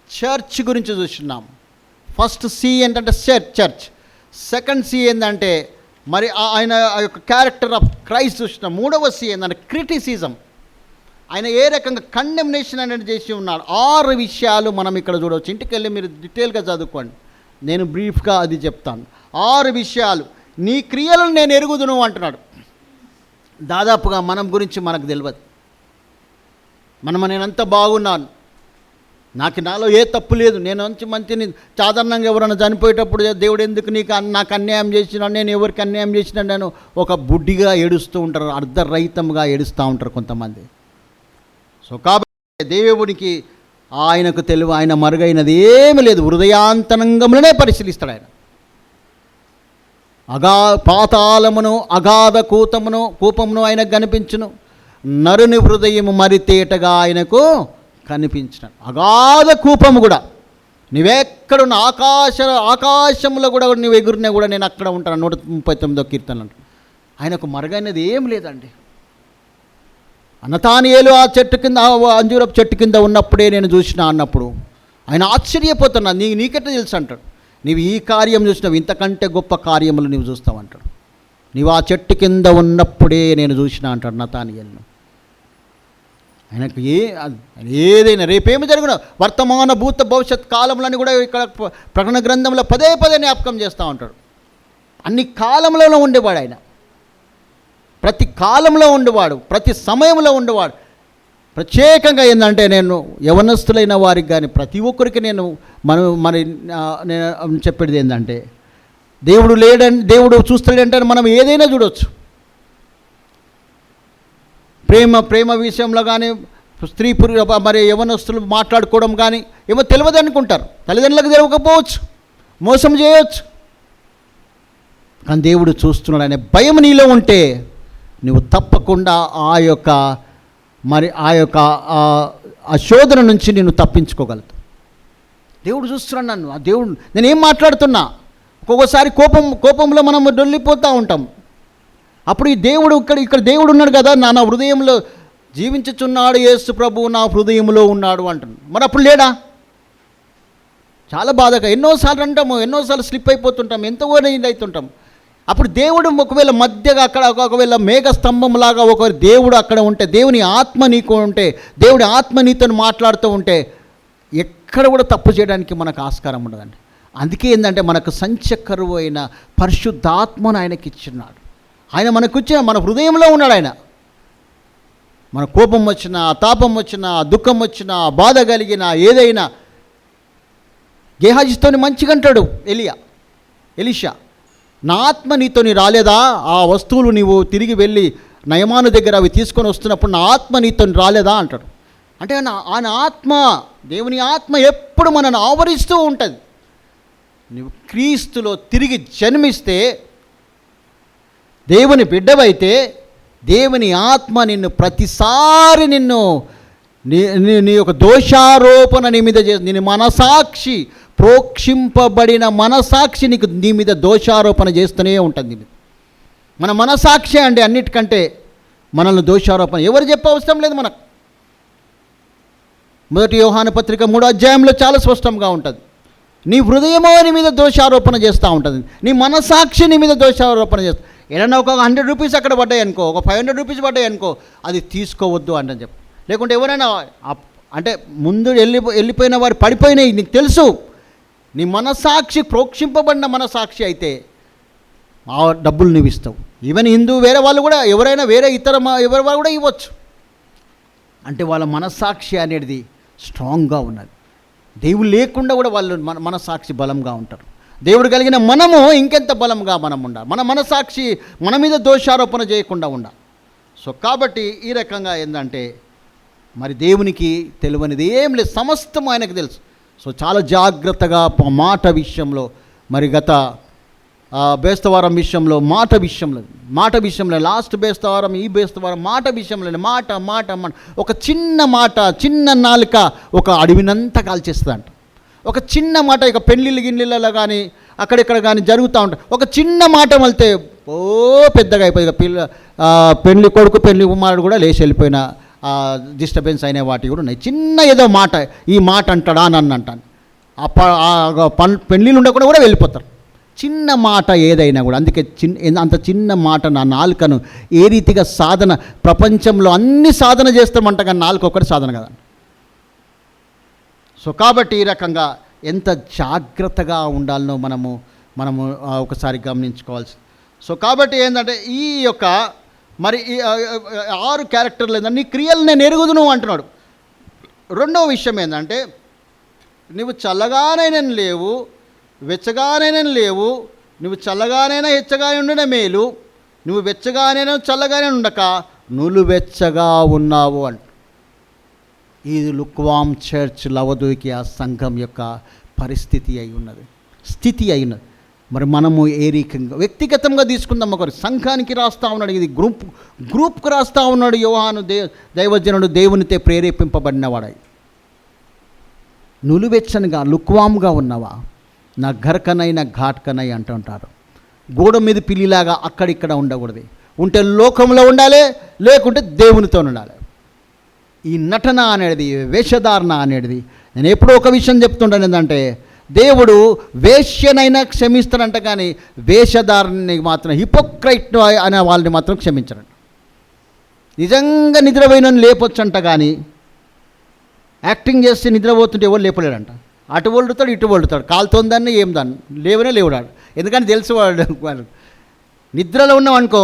చర్చ్ గురించి చూస్తున్నాం. ఫస్ట్ సి ఏంటంటే చర్చ్, సెకండ్ సి ఏంటంటే మరి ఆయన యొక్క క్యారెక్టర్ ఆఫ్ క్రైస్ట్ చూస్తున్నాం. మూడవ సి ఏంటంటే క్రిటిసిజం, ఆయన ఏ రకంగా కండెమ్నేషన్ అనేది చేసి ఉన్నాడు. 6 విషయాలు మనం ఇక్కడ చూడవచ్చు. ఇంటికి వెళ్ళి మీరు డీటెయిల్గా చదువుకోండి, నేను బ్రీఫ్గా అది చెప్తాను. 6 విషయాలు. నీ క్రియలను నేను ఎరుగుదును అంటున్నాడు. దాదాపుగా మనం గురించి మనకు తెలియదు. నేనంత బాగున్నాను, నాలో ఏ తప్పు లేదు, నేను మంచిని. సాధారణంగా ఎవరైనా చనిపోయేటప్పుడు దేవుడు ఎందుకు నాకు అన్యాయం చేసినా, నేను ఎవరికి అన్యాయం చేసినా నేను ఒక బుడ్డిగా ఏడుస్తూ ఉంటారు, అర్ధరహితంగా ఏడుస్తూ ఉంటారు కొంతమంది. సో కాబట్టి దేవునికి ఆయనకు తెలివి, ఆయన మరుగైనది ఏమీ లేదు. హృదయాంతరంగంలోనే పరిశీలిస్తాడు ఆయన. పాతాళమును అగాధ కూపమును ఆయనకు కనిపించును, నరుని హృదయము మరితేటగా ఆయనకు కనిపించినాడు. అగాధ కూపము కూడా, నువ్వెక్కడున్న ఆకాశంలో కూడా నువ్వు ఎగురినా కూడా నేను అక్కడ ఉంటాను. 139వ కీర్తన అంటాడు. ఆయనకు మరుగైనది ఏం లేదండి. నతానియేలు ఆ చెట్టు కింద, అంజూరపు చెట్టు కింద ఉన్నప్పుడే నేను చూసిన అన్నప్పుడు ఆయన ఆశ్చర్యపోతున్నా. నీకెట్లా తెలుసు అంటాడు. నీవు ఈ కార్యం చూసినావు, ఇంతకంటే గొప్ప కార్యములు నీవు చూస్తావు అంటాడు. నీవు ఆ చెట్టు కింద ఉన్నప్పుడే నేను చూసిన అంటాడు నతానియేలును. ఆయనకు ఏదైనా రేపేమి జరిగిన వర్తమాన భూత భవిష్యత్ కాలంలోని కూడా ఇక్కడ ప్రకటన గ్రంథంలో పదే జ్ఞాపకం చేస్తూ ఉంటాడు. అన్ని కాలంలో ఉండేవాడు ఆయన, ప్రతి కాలంలో ఉండేవాడు, ప్రతి సమయంలో ఉండేవాడు. ప్రత్యేకంగా ఏంటంటే నేను యవనస్తులైన వారికి కానీ ప్రతి ఒక్కరికి నేను చెప్పేది ఏంటంటే దేవుడు చూస్తాడంటే మనం ఏదైనా చూడవచ్చు. ప్రేమ విషయంలో కానీ స్త్రీ మరి యవనస్తులు మాట్లాడుకోవడం కానీ ఏమో తెలియదు అనుకుంటారు. తల్లిదండ్రులకు తెలియకపోవచ్చు, మోసం చేయవచ్చు. కానీ దేవుడు చూస్తున్నాడు అనే భయం నీలో ఉంటే నువ్వు తప్పకుండా ఆ యొక్క శోధన నుంచి నేను తప్పించుకోగలుగుతాను. దేవుడు చూస్తున్నాడు నన్ను. ఆ దేవుడు నేనేం మాట్లాడుతున్నా, ఒక్కొక్కసారి కోపంలో మనం డొల్లిపోతూ ఉంటాం. అప్పుడు ఈ దేవుడు ఇక్కడ దేవుడు ఉన్నాడు కదా, నా హృదయంలో జీవించుచున్నాడు యేసు ప్రభువు, నా హృదయంలో ఉన్నాడు అంటున్నాడు. మరి అప్పుడు లేడా? చాలా బాధగా ఎన్నోసార్లు అంటాము, ఎన్నోసార్లు స్లిప్ అయిపోతుంటాం, ఎంతో అవుతుంటాం. అప్పుడు దేవుడు ఒకవేళ మధ్యగా అక్కడ ఒకవేళ మేఘ స్తంభంలాగా ఒక దేవుడు అక్కడ ఉంటే, దేవుని ఆత్మ నీకు ఉంటే, దేవుడి ఆత్మ నీతో మాట్లాడుతూ ఉంటే ఎక్కడ కూడా తప్పు చేయడానికి మనకు ఆస్కారం ఉండదండి. అందుకే ఏంటంటే మనకు సంచకరువు అయిన పరిశుద్ధాత్మను ఆయనకి ఇచ్చినాడు. ఆయన మనకు ఇచ్చిన మన హృదయంలో ఉన్నాడు ఆయన. మన కోపం వచ్చినా, తాపం వచ్చినా, దుఃఖం వచ్చినా, బాధ కలిగినా ఏదైనా గేహాజీతోని మంచిగా అంటాడు ఎలీషా, నా ఆత్మ నీతోని రాలేదా? ఆ వస్తువులు నీవు తిరిగి వెళ్ళి నయమాను దగ్గర అవి తీసుకొని వస్తున్నప్పుడు నా ఆత్మ నీతోని రాలేదా అంటాడు. అంటే ఆయన ఆత్మ, దేవుని ఆత్మ ఎప్పుడు మనల్ని ఆవరిస్తూ ఉంటుంది. నువ్వు క్రీస్తులో తిరిగి జన్మిస్తే, దేవుని బిడ్డవైతే, దేవుని ఆత్మ నిన్ను ప్రతిసారి నీ యొక్క దోషారోపణ నీ మీద చేసి, నేను మనసాక్షి, ప్రోక్షింపబడిన మనసాక్షి నీ మీద దోషారోపణ చేస్తూనే ఉంటుంది. మన మనసాక్షి అండి అన్నిటికంటే మనల్ని దోషారోపణ ఎవరు చెప్పే అవసరం లేదు మనకు. 1 యోహాను పత్రిక 3వ అధ్యాయంలో చాలా స్పష్టంగా ఉంటుంది. నీ హృదయమో నీ మీద దోషారోపణ చేస్తూ ఉంటుంది, నీ మనసాక్షి నీ మీద దోషారోపణ చేస్తుంది. ఏదైనా ఒక 100 రూపీస్ అక్కడ పడ్డాయి అనుకో, ఒక 500 రూపీస్ పడ్డాయి అనుకో, అది తీసుకోవద్దు అంటని చెప్పు. లేకుంటే ఎవరైనా అంటే ముందు వెళ్ళిపోయిన వారు పడిపోయినాయి నీకు తెలుసు, నీ మనసాక్షి ప్రోక్షింపబడిన మనసాక్షి అయితే ఆ డబ్బులు నువ్వు ఇస్తావు. ఈవెన్ హిందూ వేరే వాళ్ళు కూడా, ఎవరైనా వేరే ఎవరి వాళ్ళు కూడా ఇవ్వచ్చు. అంటే వాళ్ళ మనసాక్షి అనేది స్ట్రాంగ్గా ఉన్నది. దేవుడు లేకుండా కూడా వాళ్ళు మనసాక్షి బలంగా ఉంటారు. దేవుడు కలిగిన మనము ఇంకెంత బలంగా మనం ఉండాలి. మన మనసాక్షి మన మీద దోషారోపణ చేయకుండా ఉండాలి. సో కాబట్టి ఈ రకంగా ఏంటంటే మరి దేవునికి తెలియనిది ఏం లేదు, సమస్తం ఆయనకు తెలుసు. సో చాలా జాగ్రత్తగా మాట విషయంలో మరి గత బేస్తవారం విషయంలో, మాట విషయంలో లాస్ట్ బేస్తవారం, ఈ బేస్తవారం మాట విషయంలో మాట ఒక చిన్న మాట, చిన్న నాలుక ఒక అడవినంతా కాల్చేస్తుందంట. ఒక చిన్న మాట ఇక పెళ్ళిళ్ళలో కానీ అక్కడిక్కడ కానీ జరుగుతూ ఉంటాయి. ఒక చిన్న మాట వెళ్తే పెద్దగా అయిపోయింది. ఇక పెళ్లి కొడుకు పెళ్లి కుమారుడు కూడా లేచి వెళ్ళిపోయిన డిస్టర్బెన్స్ అయిన వాటి కూడా ఉన్నాయి. చిన్న ఏదో మాట, ఈ మాట అంటాడా అని అంటాను. పెళ్ళిళ్ళు ఉండకుండా కూడా వెళ్ళిపోతారు. చిన్న మాట ఏదైనా కూడా. అందుకే అంత చిన్న మాట నా నాలుకను ఏ రీతిగా సాధన, ప్రపంచంలో అన్ని సాధన చేస్తామంట కానీ నాలుక ఒక్కటి సాధన కదా. సో కాబట్టి ఈ రకంగా ఎంత జాగ్రత్తగా ఉండాలనో మనము ఒకసారి గమనించుకోవాల్సి. సో కాబట్టి ఏంటంటే ఈ యొక్క మరి 6 క్యారెక్టర్లు ఏంటంటే నీ క్రియలు నేను ఎరుగుదును అంటున్నాడు. రెండవ విషయం ఏంటంటే నువ్వు చల్లగానైనా లేవు, వెచ్చగానైనా లేవు, నువ్వు చల్లగానైనా హెచ్చగానే ఉండనే మేలు, నువ్వు వెచ్చగానైనా చల్లగానే ఉండక నులువెచ్చగా ఉన్నావు అంట. ఇది లుక్వామ్ చర్చ్ లవదోకియా సంఘం యొక్క పరిస్థితి అయి ఉన్నది, స్థితి అయినది. మరి మనము ఏ రకంగా వ్యక్తిగతంగా తీసుకుందాం. ఒకరి సంఘానికి రాస్తూ ఉన్నాడు, ఇది గ్రూప్కు రాస్తూ ఉన్నాడు యోహాను. దైవజనుడు దేవునితో ప్రేరేపింపబడినవాడై. నులువెచ్చనిగా లుక్వామ్గా ఉన్నావా? నా ఘర్కనైనా ఘాట్కనై అంటుంటారు. గోడ మీద పిల్లిలాగా అక్కడిక్కడ ఉండకూడదు. ఉంటే లోకంలో ఉండాలి, లేకుంటే దేవునితో ఉండాలి. ఈ నటన అనేది, వేషధారణ అనేది, నేను ఎప్పుడూ ఒక విషయం చెప్తుంటాను ఏంటంటే దేవుడు వేష్యనైనా క్షమిస్తాడంట కానీ వేషధారణని మాత్రం, హిపోక్రైట్ అనే వాళ్ళని మాత్రం క్షమించడంట. నిజంగా నిద్రపోయిన లేపొచ్చంట కానీ యాక్టింగ్ చేస్తే నిద్రపోతుంటే ఎవరు లేపలేడంట. అటు వలుడుతాడు, ఇటు వలుడుతాడు, కాలుతోందాన్ని ఏం దాన్ని లేవనే లేవుడాడు. ఎందుకంటే తెలుసు వాడు నిద్రలో ఉన్నాం అనుకో,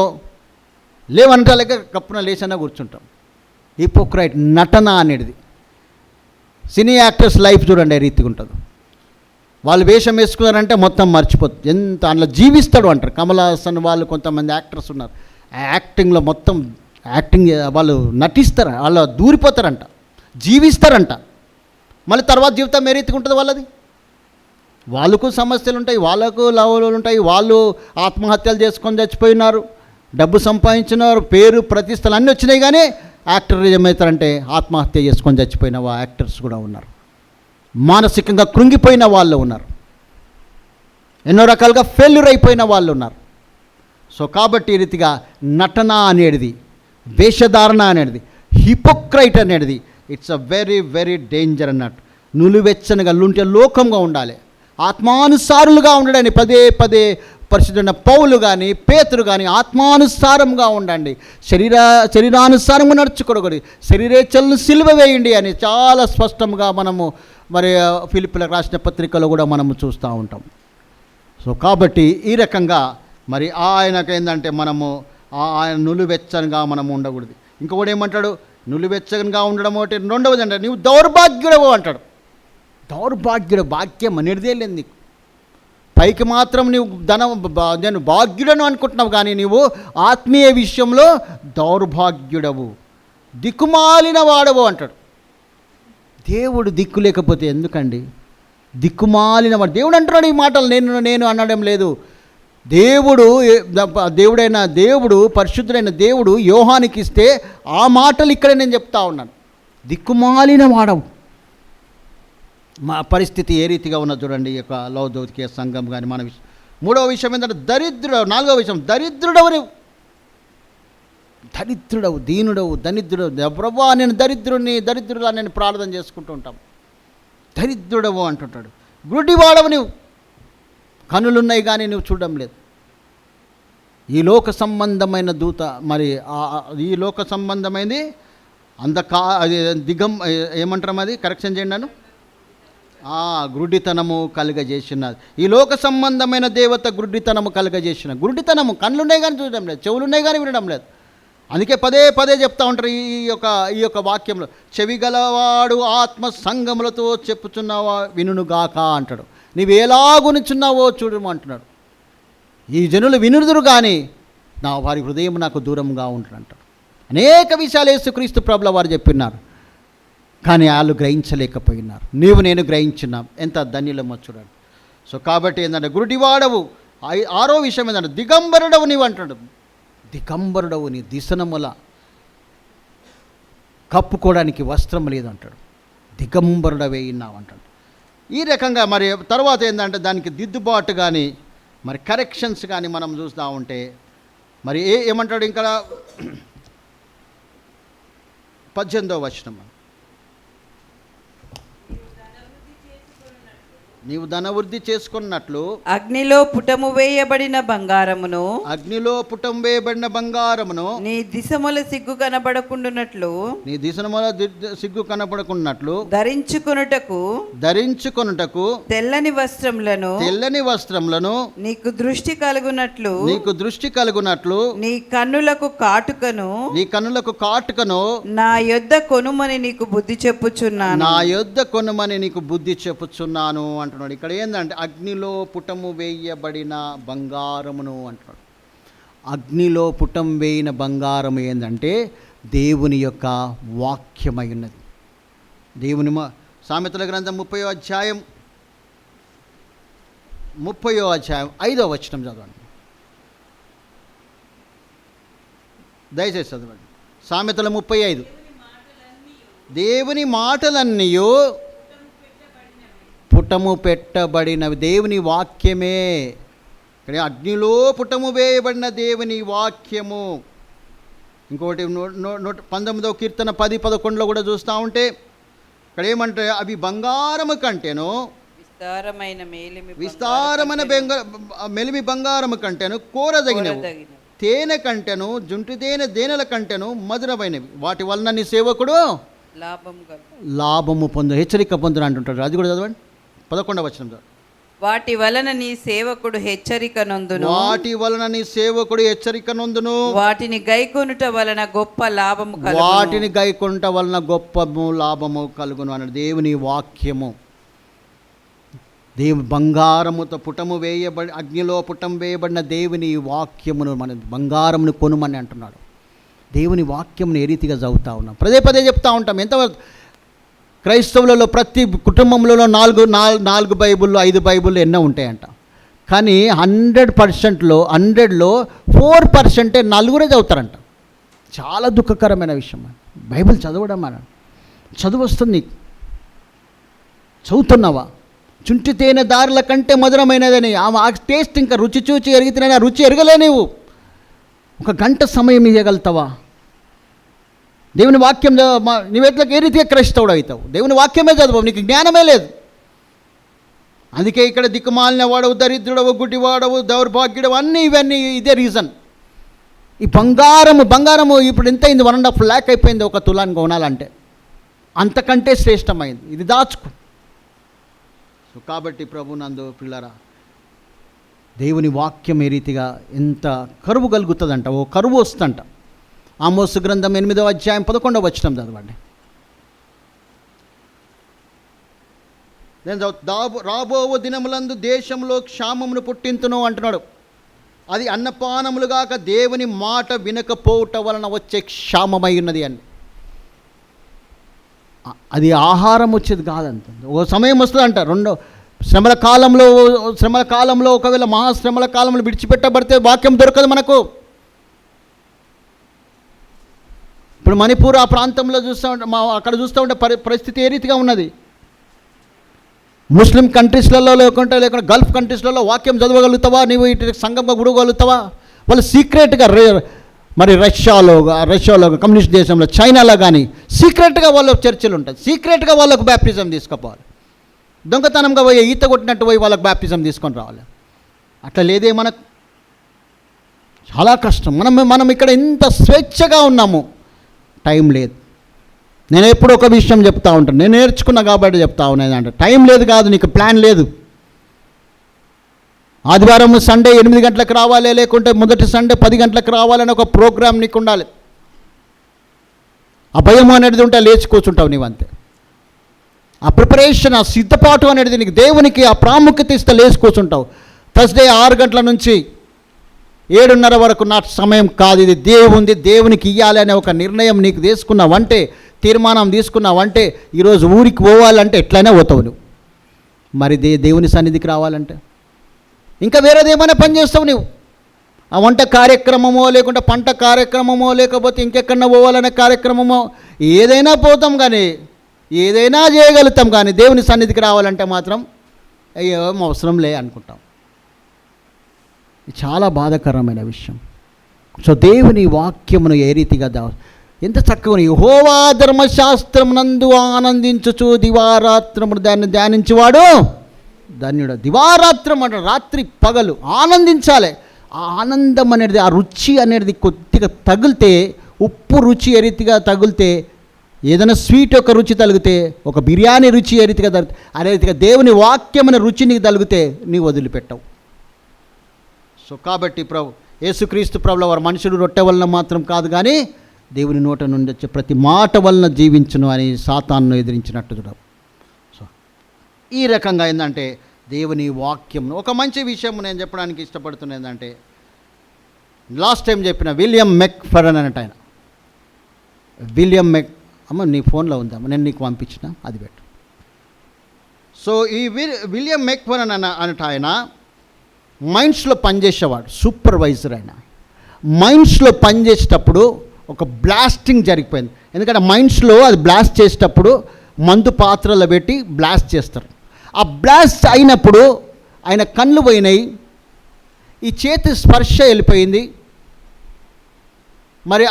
లేవనంటే లేక కప్పున లేచన్నా కూర్చుంటాం. హిపోక్రైట్ నటన అనేది. సినీ యాక్టర్స్ లైఫ్ చూడండి ఏ రీతిగా ఉంటుంది. వాళ్ళు వేషం వేసుకున్నారంటే మొత్తం మర్చిపోతుంది. ఎంత అందులో జీవిస్తాడు అంటారు. కమల్ హాసన్ వాళ్ళు కొంతమంది యాక్టర్స్ ఉన్నారు. ఆ యాక్టింగ్లో మొత్తం యాక్టింగ్ వాళ్ళు నటిస్తారు, వాళ్ళు దూరిపోతారంట, జీవిస్తారంట. మళ్ళీ తర్వాత జీవితం ఏ రీతిగా ఉంటుంది వాళ్ళది. వాళ్ళకు సమస్యలు ఉంటాయి, వాళ్ళకు లవలు ఉంటాయి, వాళ్ళు ఆత్మహత్యలు చేసుకొని చచ్చిపోయినారు, డబ్బు సంపాదించినారు, పేరు ప్రతిష్టలు అన్నీ వచ్చినాయి. కానీ యాక్టర్ ఏమవుతారంటే ఆత్మహత్య చేసుకొని చచ్చిపోయిన యాక్టర్స్ కూడా ఉన్నారు. మానసికంగా కృంగిపోయిన వాళ్ళు ఉన్నారు. ఎన్నో రకాలుగా ఫెయిల్యూర్ అయిపోయిన వాళ్ళు ఉన్నారు. సో కాబట్టి ఈ రీతిగా నటన అనేది, వేషధారణ అనేది, హిపోక్రైట్ అనేది it's a very very danger అన్నట్టు. నులివెచ్చనిగా ఉంటే లోకంగా ఉండాలి, ఆత్మానుసారులుగా ఉండడానికి పదే పరిశుద్ధుడైన పౌలు కానీ పేతురు కానీ ఆత్మానుసారంగా ఉండండి, శరీరానుసారంగా నడుచుకోకూడదు, శరీరేచ్ఛలను సిలువ వేయండి అని చాలా స్పష్టంగా మనము మరి ఫిలిప్పీలకు రాసిన పత్రికలో కూడా మనము చూస్తూ ఉంటాం. సో కాబట్టి ఈ రకంగా మరి ఆయనకు ఏంటంటే మనము ఆయన నులివెచ్చనిగా మనము ఉండకూడదు. ఇంకొకటి ఏమంటాడు, నులివెచ్చగా ఉండడం ఒకటి. రెండవది అంటే నువ్వు దౌర్భాగ్యుడవు అంటాడు. దౌర్భాగ్యుడు, భాగ్యం అనేదే లేదు నీకు. పైకి మాత్రం నువ్వు నేను భాగ్యుడను అనుకుంటున్నావు కానీ నీవు ఆత్మీయ విషయంలో దౌర్భాగ్యుడవు, దిక్కుమాలిన వాడవు అంటాడు. దేవుడు దిక్కు లేకపోతే ఎందుకండి? దిక్కుమాలిన వాడు దేవుడు అంటున్నాడు ఈ మాటలు. నేను అనడం లేదు. దేవుడైన దేవుడు, పరిశుద్ధుడైన దేవుడు యోహానికి ఇస్తే ఆ మాటలు ఇక్కడ నేను చెప్తా ఉన్నాను. దిక్కుమాలిన వాడవు. మా పరిస్థితి ఏ రీతిగా ఉన్నది చూడండి ఈ యొక్క లవదోకియా సంఘం కానీ మన విషయం. మూడవ విషయం ఏంటంటే దరిద్రుడు. నాలుగవ విషయం దరిద్రుడవు. నువ్వు దరిద్రుడవు, దీనుడవు, దరిద్రుడవు. ప్రభా నేను దరిద్రులా నేను ప్రార్థన చేసుకుంటూ ఉంటాం. దరిద్రుడవు అంటుంటాడు. గుడ్డివాడవు నువ్వు. కనులున్నాయి కానీ నువ్వు చూడడం లేదు. ఈ లోక సంబంధమైన దూత, మరి ఈ లోక సంబంధమైనది ఏమంటారు అది కరెక్షన్ చేయండి నన్ను. గుడ్డితనము కలుగజేసినది. ఈ లోక సంబంధమైన దేవత గుడ్డితనము కలుగజేసిన. గుడ్డితనము కళ్ళున్నాయి కానీ చూడడం లేదు, చెవులున్నాయి కానీ వినడం లేదు. అందుకే పదే చెప్తా ఉంటారు ఈ యొక్క వాక్యంలో, చెవి గలవాడు ఆత్మ సంగములతో చెప్పుచున్నావా వినుగాక అంటాడు. నీవు ఎలాగునిచున్నావో చూడము అంటున్నాడు. ఈ జనులు వినుదురు కానీ వారి హృదయం నాకు దూరంగా ఉంటుంది అంటాడు. అనేక విషయాలు యేసుక్రీస్తు ప్రభుల వారు చెప్పినారు కానీ వాళ్ళు గ్రహించలేకపోయినారు. నేను గ్రహించున్నాం. ఎంత ధన్యులమో చూడండి. సో కాబట్టి ఏంటంటే గుడ్డివాడవు, ఆరో విషయం ఏంటంటే దిగంబరుడవు నీవు అంటాడు. దిగంబరుడవు నీ దిశనముల కప్పుకోవడానికి వస్త్రం లేదు అంటాడు. దిగంబరుడవే ఉన్నావు అంటాడు. ఈ రకంగా మరి తర్వాత ఏంటంటే దానికి దిద్దుబాటు కానీ మరి కరెక్షన్స్ కానీ మనం చూస్తూ ఉంటే మరి ఏమంటాడు ఇంకా 18వ వచనం, నీవు ధనవృద్ధి చేసుకున్నట్లు అగ్నిలో పుటము వేయబడిన బంగారమును నీ దిశముల సిగ్గు కనబడకుండునట్లు ధరించుకొనుటకు తెల్లని వస్త్రములను నీకు దృష్టి కలుగునట్లు నీ కన్నులకు కాటుకను నా యొద్ద కొనుమని నీకు బుద్ధి చెప్పుచున్నాను అంటున్నాడు. ఇక్కడ ఏంటంటే అగ్నిలో పుటము వేయబడిన బంగారమును అంటున్నాడు. అగ్నిలో పుటం వేయిన బంగారం ఏంటంటే దేవుని యొక్క వాక్యమై ఉన్నది. దేవుని సామెతల గ్రంథం 30వ అధ్యాయం 5వ వచనం చదవండి, దయచేసి చదవండి. సామెతల 35, దేవుని మాటలన్నీయు పుటము పెట్టబడినవి. దేవుని వాక్యమే. ఇక్కడ అగ్నిలో పుటము వేయబడిన దేవుని వాక్యము. ఇంకొకటి 19వ కీర్తన 10-11లో కూడా చూస్తూ ఉంటే ఇక్కడ ఏమంటే అవి బంగారము కంటేను విస్తారమైన మెలిమి బంగారము కంటేను కోరదగినవి, తేనె కంటెను జుంటి దేనెల కంటెను మధురమైనవి, వాటి వలన నీ సేవకుడు లాభము పొందు హెచ్చరిక పొందును అంటుంటాడు. అది కూడా చదవండి 11వ వచనం. వాటి వలన నీ సేవకుడు హెచ్చరిక నొందును, వాటిని గైకొనుట వలన గొప్ప లాభము కలుగును అన్నాడు. దేవుని వాక్యము, దేవుని బంగారముతో పుటము వేయబడి అగ్నిలో పుటం వేయబడిన దేవుని వాక్యమును మన బంగారమును కొనుమని అంటున్నాడు. దేవుని వాక్యమును ఏ రీతిగా చదువుతూ ఉన్నాం, పదే చెప్తూ ఉంటాం. ఎంతవరకు క్రైస్తవులలో ప్రతి కుటుంబంలో 4 బైబుల్లో 5 బైబుల్లో ఎన్నో ఉంటాయంట. కానీ 100%లో 4% నలుగురే చదువుతారంట. చాలా దుఃఖకరమైన విషయం. బైబిల్ చదవడం చదువు వస్తుంది, చదువుతున్నావా? చుంటి తేనె దారుల కంటే మధురమైనదని ఆ టేస్ట్ ఇంకా రుచి చూచి ఎరిగితేనే రుచి ఎరగలే. నీవు 1 గంట సమయం ఇవ్వగలుగుతావా? దేవుని వాక్యం నీవెట్లా ఏ రీతిగా క్రైస్తవుడు అవుతావు? దేవుని వాక్యమే చదవవు, నీకు జ్ఞానమే లేదు. అందుకే ఇక్కడ దిక్కుమాలిన వాడవు, దరిద్రుడవు, గుడ్డివాడవు, దౌర్భాగ్యుడవు ఇవన్నీ ఇదే రీజన్. ఈ బంగారము ఇప్పుడు ఎంత అయింది? 1.5 lakh అయిపోయింది ఒక తులాన్ని కొనాలంటే. అంతకంటే శ్రేష్టమైంది. ఇది దాచుకో. సో కాబట్టి ప్రభునందు పిల్లరా, దేవుని వాక్యం ఏ రీతిగా ఎంత కరువు కలుగుతుందంట, ఓ కరువు వస్తుందంట. ఆమోసు గ్రంథం 8వ అధ్యాయం 11వ వచనం చదవండి. రాబోవు దినములందు దేశంలో క్షామమును పుట్టింతును అంటున్నాడు. అది అన్నపానములుగాక దేవుని మాట వినకపోవట వలన వచ్చే క్షామమై ఉన్నది అని. అది ఆహారం వచ్చేది కాదంత. ఓ సమయం వస్తుందంట. శ్రమల కాలంలో ఒకవేళ మహాశ్రమల కాలంలో విడిచిపెట్టబడితే వాక్యం దొరకదు మనకు. ఇప్పుడు మణిపూర్ ఆ ప్రాంతంలో అక్కడ చూస్తూ ఉంటే పరిస్థితి ఏ రీతిగా ఉన్నది. ముస్లిం కంట్రీస్లలో లేకుంటే గల్ఫ్ కంట్రీస్లలో వాక్యం చదవగలుగుతావా? నీవు ఇటు సంఘంగా గుడగలుగుతావా? వాళ్ళు సీక్రెట్గా మరి రష్యాలో కమ్యూనిస్ట్ దేశంలో చైనాలో కానీ సీక్రెట్గా వాళ్ళ చర్చలు ఉంటాయి. సీక్రెట్గా వాళ్ళకు బ్యాప్టిజం తీసుకుపోవాలి. దొంగతనంగా పోయి ఈత కొట్టినట్టు పోయి వాళ్ళకు బ్యాప్టిజం తీసుకొని రావాలి. అట్లా లేదే మనకు. చాలా కష్టం. మనం ఇక్కడ ఎంత స్వేచ్ఛగా ఉన్నాము, టైం లేదు. నేను ఎప్పుడు ఒక విషయం చెప్తా ఉంటాను, నేను నేర్చుకున్నా కాబట్టి చెప్తా ఉన్నాను. అంటే టైం లేదు కాదు, నీకు ప్లాన్ లేదు. ఆదివారం సండే 8 గంటలకు రావాలి, లేకుంటే మొదటి సండే 10 గంటలకు రావాలని ఒక ప్రోగ్రామ్ నీకు ఉండాలి. ఆ భయం అనేది ఉంటే లేచి కూర్చుంటావు నీవు అంతే. ఆ ప్రిపరేషన్, ఆ సిద్ధపాటు అనేది నీకు దేవునికి ఆ ప్రాముఖ్యత ఇస్తే లేచి కూర్చుంటావు. థర్స్డే 6 గంటల నుంచి 7:30 వరకు నా సమయం కాదు, ఇది దేవునికి ఇవ్వాలి అనే ఒక నిర్ణయం నీకు తీసుకున్నావంటే, తీర్మానం తీసుకున్నావంటే, ఈరోజు ఊరికి పోవాలంటే ఎట్లయినా పోతావు నువ్వు. మరి దేవుని సన్నిధికి రావాలంటే ఇంకా వేరేది ఏమైనా పని చేస్తావు నువ్వు. ఆ వంట కార్యక్రమమో, లేకుంటే పంట కార్యక్రమమో, లేకపోతే ఇంకెక్కడన్నా పోవాలనే కార్యక్రమమో, ఏదైనా పోతాం కానీ, ఏదైనా చేయగలుగుతాం కానీ దేవుని సన్నిధికి రావాలంటే మాత్రం అయ్యో అవసరం లే అనుకుంటాం. ఇది చాలా బాధాకరమైన విషయం. సో దేవుని వాక్యమును ఏ రీతిగా ఎంత చక్కగా యెహోవా ధర్మశాస్త్రమునందు ఆనందించుచు దివారాత్రమును దాన్ని ధ్యానించువాడు ధన్యుడు. దివారాత్రం అంటే రాత్రి పగలు ఆనందించాలి. ఆ ఆనందం అనేది, ఆ రుచి అనేది కొద్దిగా తగిలితే, ఉప్పు రుచి ఏ రీతిగా తగిలితే, ఏదైనా స్వీట్ యొక్క రుచి తగిలితే, ఒక బిర్యానీ రుచి ఏ రీతిగా తగిలితే, అదే రీతిగా దేవుని వాక్యమైన రుచి నీకు తగిలితే నీవు వదిలిపెట్టవు. సో కాబట్టి యేసుక్రీస్తు ప్రభుల వారు మనుషుడు రొట్టె వలన మాత్రం కాదు కానీ దేవుని నోట నుండి వచ్చే ప్రతి మాట వలన జీవించును అని సాతాను ఎదిరించినట్టు చూడ. సో ఈ రకంగా ఏంటంటే దేవుని వాక్యం ఒక మంచి విషయం నేను చెప్పడానికి ఇష్టపడుతున్నా. ఏంటంటే లాస్ట్ టైం చెప్పిన విలియం మెక్ఫెర్సన్ అన్నట్టు ఆయన, అమ్మ నీ ఫోన్లో ఉందమ్మ, నేను నీకు పంపించిన, అది పెట్టు. సో ఈ విలియం మెక్ఫెర్సన్ అన్నట్టు ఆయన మైన్స్లో పనిచేసేవాడు, సూపర్వైజర్. ఆయన మైన్స్లో పనిచేసేటప్పుడు ఒక బ్లాస్టింగ్ జరిగిపోయింది. ఎందుకంటే మైన్స్లో అది బ్లాస్ట్ చేసేటప్పుడు మందు పాత్రలో పెట్టి బ్లాస్ట్ చేస్తారు. ఆ బ్లాస్ట్ అయినప్పుడు ఆయన కళ్ళు పోయినాయి, ఈ చేతి స్పర్శ వెళ్ళిపోయింది. మరి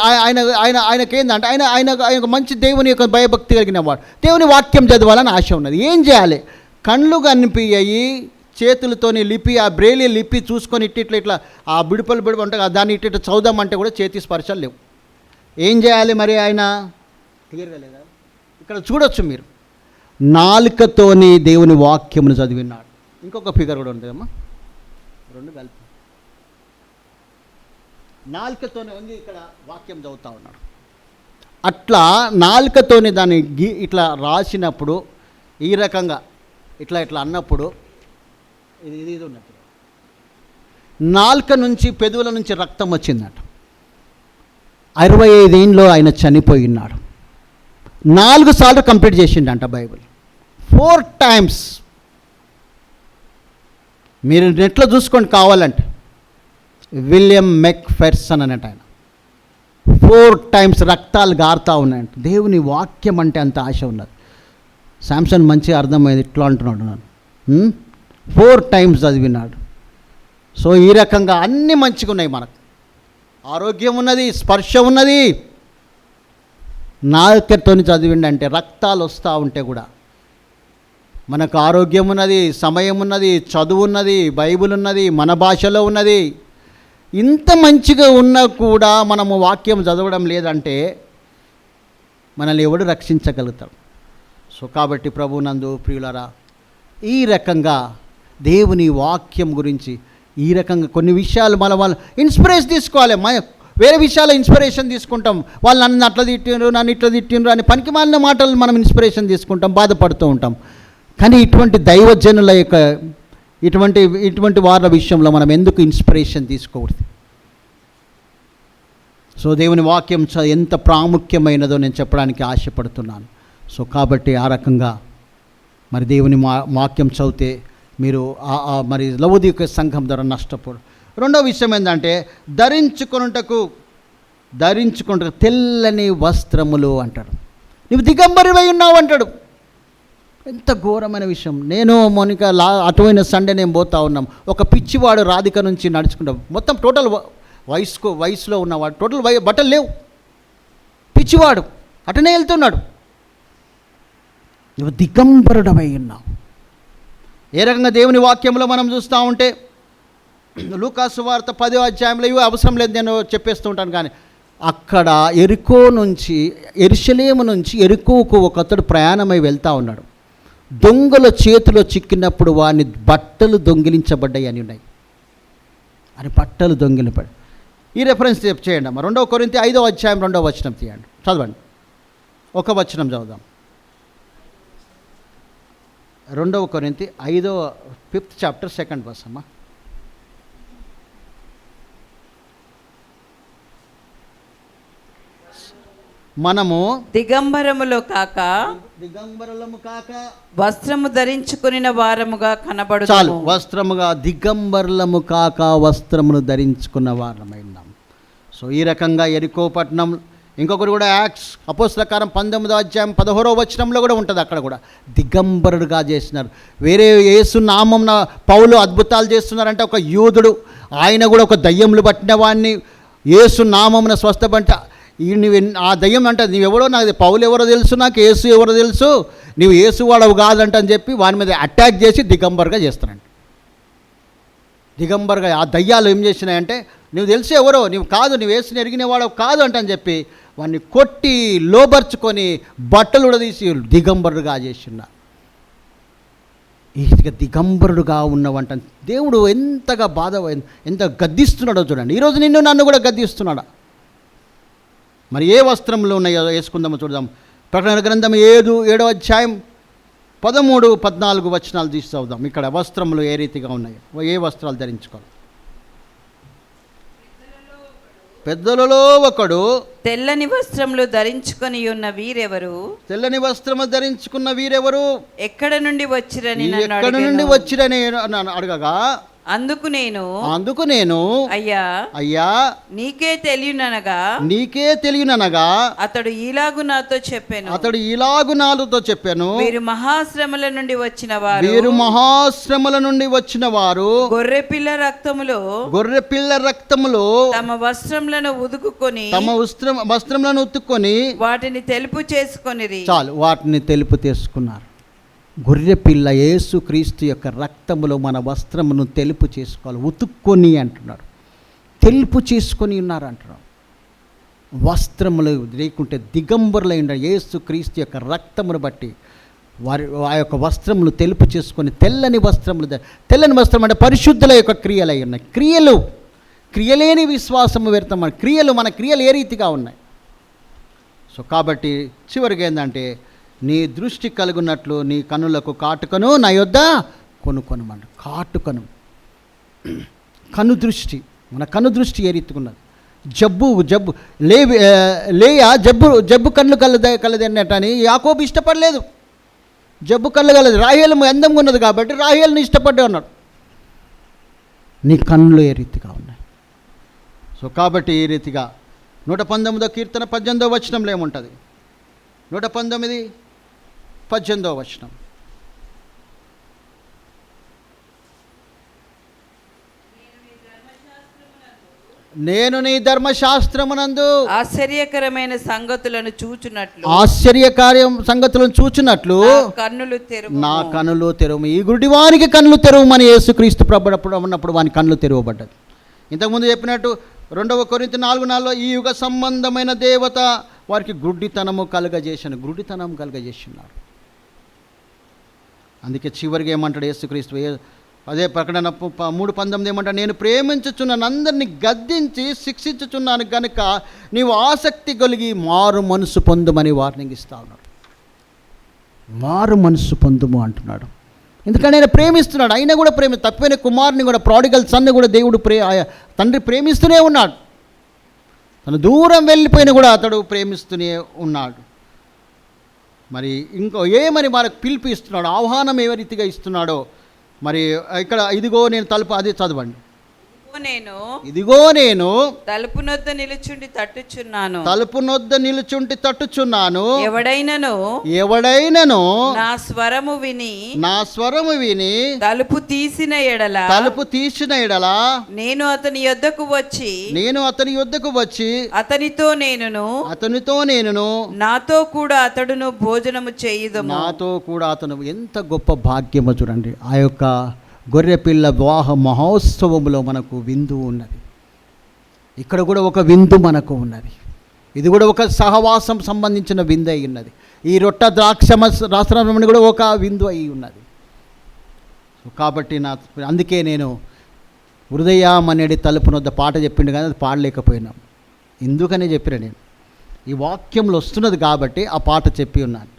ఆయనకేందంటే ఆయన మంచి దేవుని యొక్క భయభక్తి కలిగిన వాడు, దేవుని వాక్యం చదవాలని ఆశ ఉన్నది. ఏం చేయాలి? కళ్ళు కనిపించాయి, చేతులతోని లిపి, ఆ బ్రెయిలీ లిపి చూసుకొని ఇట్లా ఆ బిడుపలు ఉంటాయి, దాన్ని ఇట్లా చదువుదామంటే కూడా చేతి స్పర్శలు లేవు. ఏం చేయాలి మరి? ఆయన క్లియర్గా లేదా? ఇక్కడ చూడొచ్చు మీరు, నాలుకతోని దేవుని వాక్యమును చదివినాడు. ఇంకొక ఫిగర్ కూడా ఉంటుందమ్మా, రెండు కలిపి నాలుకతోనే ఉంది, ఇక్కడ వాక్యం చదువుతూ ఉన్నాడు. అట్లా నాలుకతోని దాన్ని ఇట్లా రాసినప్పుడు, ఈ రకంగా ఇట్లా అన్నప్పుడు ఇది ఉన్నట్టు నాలుక నుంచి, పెదవుల నుంచి రక్తం వచ్చిందట. 65 ఏళ్ళలో ఆయన చనిపోయినాడు. 4 సార్లు కంప్లీట్ చేసిండంట బైబిల్, 4 times. మీరు నెట్లో చూసుకోండి కావాలంటే, విలియం మెక్ఫెర్సన్ అన్నట్టు ఆయన 4 times రక్తాలు గారుతూ ఉన్నాయంట. దేవుని వాక్యం అంటే అంత ఆశ ఉన్నది. శాంసన్ మంచిగా అర్థమైంది, ఇట్లా అంటున్నాడు నన్ను. 4 times చదివినాడు. సో ఈ రకంగా అన్నీ మంచిగా ఉన్నాయి. మనకు ఆరోగ్యం ఉన్నది, స్పర్శ ఉన్నది. నాలుకతో చదివిండంటే రక్తాలు వస్తూ ఉంటే కూడా మనకు ఆరోగ్యం ఉన్నది, సమయం ఉన్నది, చదువు ఉన్నది, బైబిల్ ఉన్నది, మన భాషలో ఉన్నది. ఇంత మంచిగా ఉన్నా కూడా మనము వాక్యం చదవడం లేదంటే మనల్ని ఎవడు రక్షించగలుగుతాడు? సో కాబట్టి ప్రభునందు ప్రియులారా, ఈ రకంగా దేవుని వాక్యం గురించి ఈ రకంగా కొన్ని విషయాలు వాళ్ళు ఇన్స్పిరేషన్ తీసుకోవాలి. వేరే విషయాలు ఇన్స్పిరేషన్ తీసుకుంటాం, వాళ్ళు నన్ను అట్లా తిట్టిండ్రు, నన్ను ఇట్లా తిట్టిండ్రు అని పనికి మాలిన మాటలు మనం ఇన్స్పిరేషన్ తీసుకుంటాం, బాధపడుతూ ఉంటాం. కానీ ఇటువంటి దైవజనుల యొక్క ఇటువంటి వారి విషయంలో మనం ఎందుకు ఇన్స్పిరేషన్ తీసుకోకూడదు? సో దేవుని వాక్యం ఎంత ప్రాముఖ్యమైనదో నేను చెప్పడానికి ఆశపడుతున్నాను. సో కాబట్టి ఆ రకంగా మరి దేవుని వాక్యం చదివితే మీరు మరి లవోదికయ సంఘం ద్వారా నష్టపోడు. రెండో విషయం ఏంటంటే ధరించుకొనుటకు తెల్లని వస్త్రములు అంటాడు. నువ్వు దిగంబరివై ఉన్నావు అంటాడు. ఎంత ఘోరమైన విషయం. నేను మోనిక అటువైన సండే నేను పోతా ఉన్నాం, ఒక పిచ్చివాడు రాధిక నుంచి నడుచుకుంటాం, మొత్తం టోటల్ వయసులో ఉన్నవాడు, టోటల్ బట్టలు లేవు, పిచ్చివాడు అటనే వెళ్తున్నాడు. నువ్వు దిగంబరుడమై ఉన్నావు. ఏ రకంగా దేవుని వాక్యంలో మనం చూస్తూ ఉంటే లూకాసు వార్త 10వ అధ్యాయంలో ఇవి అవసరం లేదు, నేను చెప్పేస్తూ ఉంటాను. కానీ అక్కడ యెరూషలేము నుంచి ఎరికోకు ఒకతడు ప్రయాణమై వెళ్తూ ఉన్నాడు. దొంగల చేతిలో చిక్కినప్పుడు వాని బట్టలు దొంగిలించబడ్డాయి అని ఉన్నాయి. అని బట్టలు దొంగిలిపడి ఈ రెఫరెన్స్ చేయండి అమ్మ. 2 కొరింథీ 5వ అధ్యాయం 2వ వచనం తీయండి, చదవండి. ఒక వచనం చదువుదాం. 2 కొరింథీ 5th chapter 2nd verse అమ్మా. మనము దిగంబరములో కాక దిగంబరులము కాక, వస్త్రము ధరించుకునిన వారముగా చాలు, కనబడును. వస్త్రముగా దిగంబరులము కాక వస్త్రమును ధరించుకున్న వారమైనాం. సో ఈ రకంగా ఎరికో పట్టణం, ఇంకొకటి కూడా యాక్ట్స్ అపోస్తల కార్యం 19వ అధ్యాయం 16వ వచనంలో కూడా ఉంటుంది. అక్కడ కూడా దిగంబరుడుగా చేసినారు. వేరే యేసు నామం పౌలు అద్భుతాలు చేస్తున్నారంటే ఒక యూదుడు, ఆయన కూడా ఒక దయ్యములు పట్టిన వాడిని యేసు నామమున స్వస్థపంట. నువ్వు ఆ దయ్యం అంటే నీవెవరో నాకు పౌలు ఎవరో తెలుసు, నాకు యేసు ఎవరో తెలుసు, నీవు యేసు వాడవు కాదంట అని చెప్పి వాని మీద అటాక్ చేసి దిగంబరుగా చేస్తున్నాడు. దిగంబరుగా ఆ దయ్యాలు ఏం చేసినాయంటే, నువ్వు తెలిసి ఎవరో, నువ్వు కాదు, నువ్వు యేసుని ఎరిగిన వాడవు కాదు అంటని చెప్పి వాడిని కొట్టి లోబర్చుకొని బట్టలు ఉడదీసి దిగంబరుడుగా చేస్తున్నారు. ఇక దిగంబరుడుగా ఉన్నవంట దేవుడు ఎంతగా ఎంత గద్దిస్తున్నాడో చూడండి. ఈరోజు నిన్ను నన్ను కూడా గద్దిస్తున్నాడా? మరి ఏ వస్త్రంలో ఉన్నాయో వేసుకుందామో చూద్దాం. ప్రకటన గ్రంథం 7వ అధ్యాయం 13, 14 వచనాలు తీసి చదువుదాం. ఇక్కడ వస్త్రములు ఏ రీతిగా ఉన్నాయో, ఏ వస్త్రాలు ధరించుకోవాలి. పెద్దలలో ఒకడు తెల్లని వస్త్రములు ధరించుకొని ఉన్న వీరెవరు? తెల్లని వస్త్రము ధరించుకున్న వీరెవరు? ఎక్కడ నుండి వచ్చిరని నన్ను ఎక్కడ నుండి అడిగెను. వచ్చిరని అడగగా, అందుకు నేను అయ్యా అయ్యా నీకే తెలియననగా నీకే తెలియననగా అతడు ఈలాగు నాతో చెప్పాను. అతడు ఇలాగు నాలుతో చెప్పాను, వీరు మహాశ్రమల నుండి వచ్చిన వారు, వీరు మహాశ్రమల నుండి వచ్చిన వారు, గొర్రెపిల్ల రక్తములో తమ వస్త్రములను ఉదుకుకొని వస్త్రములను ఉతుక్కొని వాటిని తెలుపు చేసుకొనిరి. చాలు, వాటిని తెలుపు తీసుకున్నారు. గొర్రెపిల్ల యేసు క్రీస్తు యొక్క రక్తములో మన వస్త్రమును తెలుపు చేసుకోవాలి. ఉతుక్కొని అంటున్నారు, తెలుపు చేసుకొని ఉన్నారు అంటున్నారు. వస్త్రములు లేకుంటే దిగంబరులైన యేసు క్రీస్తు యొక్క రక్తమును బట్టి ఆ యొక్క వస్త్రములు తెలుపు చేసుకొని తెల్లని వస్త్రం అంటే పరిశుద్ధుల యొక్క క్రియలై ఉన్నాయి. క్రియలేని విశ్వాసము వ్యర్థం. మన క్రియలు ఏ రీతిగా ఉన్నాయి? సో కాబట్టి చివరికి ఏంటంటే, నీ దృష్టి కలుగున్నట్లు నీ కనులకు కాటుకను నా యొద్ద కొనుకొనమంట. కాటుకను, కను దృష్టి ఏ రీతిగా ఉన్నది? జబ్బు లేయా జబ్బు కళ్ళు కలది అన్నట్టని యాకోబు ఇష్టపడలేదు. జబ్బు కళ్ళు కలదు. రాహేలు అందంగా ఉన్నది కాబట్టి రాహేలుని ఇష్టపడ్డా ఉన్నాడు. నీ కన్నులు ఏ రీతిగా ఉన్నాయి? సో కాబట్టి ఈ రీతిగా 119వ కీర్తన 18వ వచనంలో ఏముంటుంది? 119, 18వ వచనం. నేను నీ ధర్మశాస్త్రమునందు ఆశ్చర్యకరమైన సంగతులను చూచునట్లు నా కన్నులు తెరువు. ఈ గుడ్డివానికి కన్నులు తెరువుమని యేసుక్రీస్తు ప్రభువు ఉన్నప్పుడు వాని కన్నులు తెరవబడ్డది. ఇంతకుముందు చెప్పినట్టు 2 కొరింథీ 4:4 ఈ యుగ సంబంధమైన దేవత వారికి గుడ్డితనం కలుగజేసినారు. అందుకే చివరికి ఏమంటాడు యేసుక్రీస్తు? అదే ప్రకటన 3:19 ఏమంటాడు? నేను ప్రేమించుచున్నాను, అందరినీ గద్దించి శిక్షించుచున్నాను కనుక నీవు ఆసక్తి కలిగి మారు మనసు పొందుమని వార్నింగ్ ఇస్తా ఉన్నాడు. మారు మనసు పొందుము అంటున్నాడు. ఎందుకంటే ఆయన ప్రేమిస్తున్నాడు. అయినా కూడా తప్పిన కుమారుని కూడా, ప్రాడిగల్ సన్ని కూడా దేవుడు తండ్రి ప్రేమిస్తూనే ఉన్నాడు. తను దూరం వెళ్ళిపోయినా కూడా అతడు ప్రేమిస్తూనే ఉన్నాడు. మరి ఏమని మనకు పిలుపు ఇస్తున్నాడు, ఆహ్వానం ఏ రీతిగా ఇస్తున్నాడో మరి ఇక్కడ ఇదిగో నేను తలుపు, అది చదవండి. ఇదిగో నేను తలుపు నొద్ద నిలుచుంటి తట్టుచున్నాను. ఎవడైనను నా స్వరము విని తలుపు తీసిన ఎడల నేను అతని యొద్దకు వచ్చి అతనితో నేనును నాతో కూడా అతడును భోజనము చేయుదుము. నాతో కూడా అతను. ఎంత గొప్ప భాగ్యమో చూడండి. ఆ యొక్క గొర్రెపిల్ల వివాహ మహోత్సవంలో మనకు విందు ఉన్నది. ఇక్కడ కూడా ఒక విందు మనకు ఉన్నది. ఇది కూడా ఒక సహవాసం సంబంధించిన విందు అయి ఉన్నది. ఈ రొట్ట రాష్ట్రం కూడా ఒక విందు అయి ఉన్నది. కాబట్టి అందుకే నేను హృదయం అనేది తలుపునొద్ద పాట చెప్పిండు కానీ అది పాడలేకపోయినాం. ఎందుకనే చెప్పిన నేను ఈ వాక్యంలో వస్తున్నది కాబట్టి ఆ పాట చెప్పి ఉన్నాను.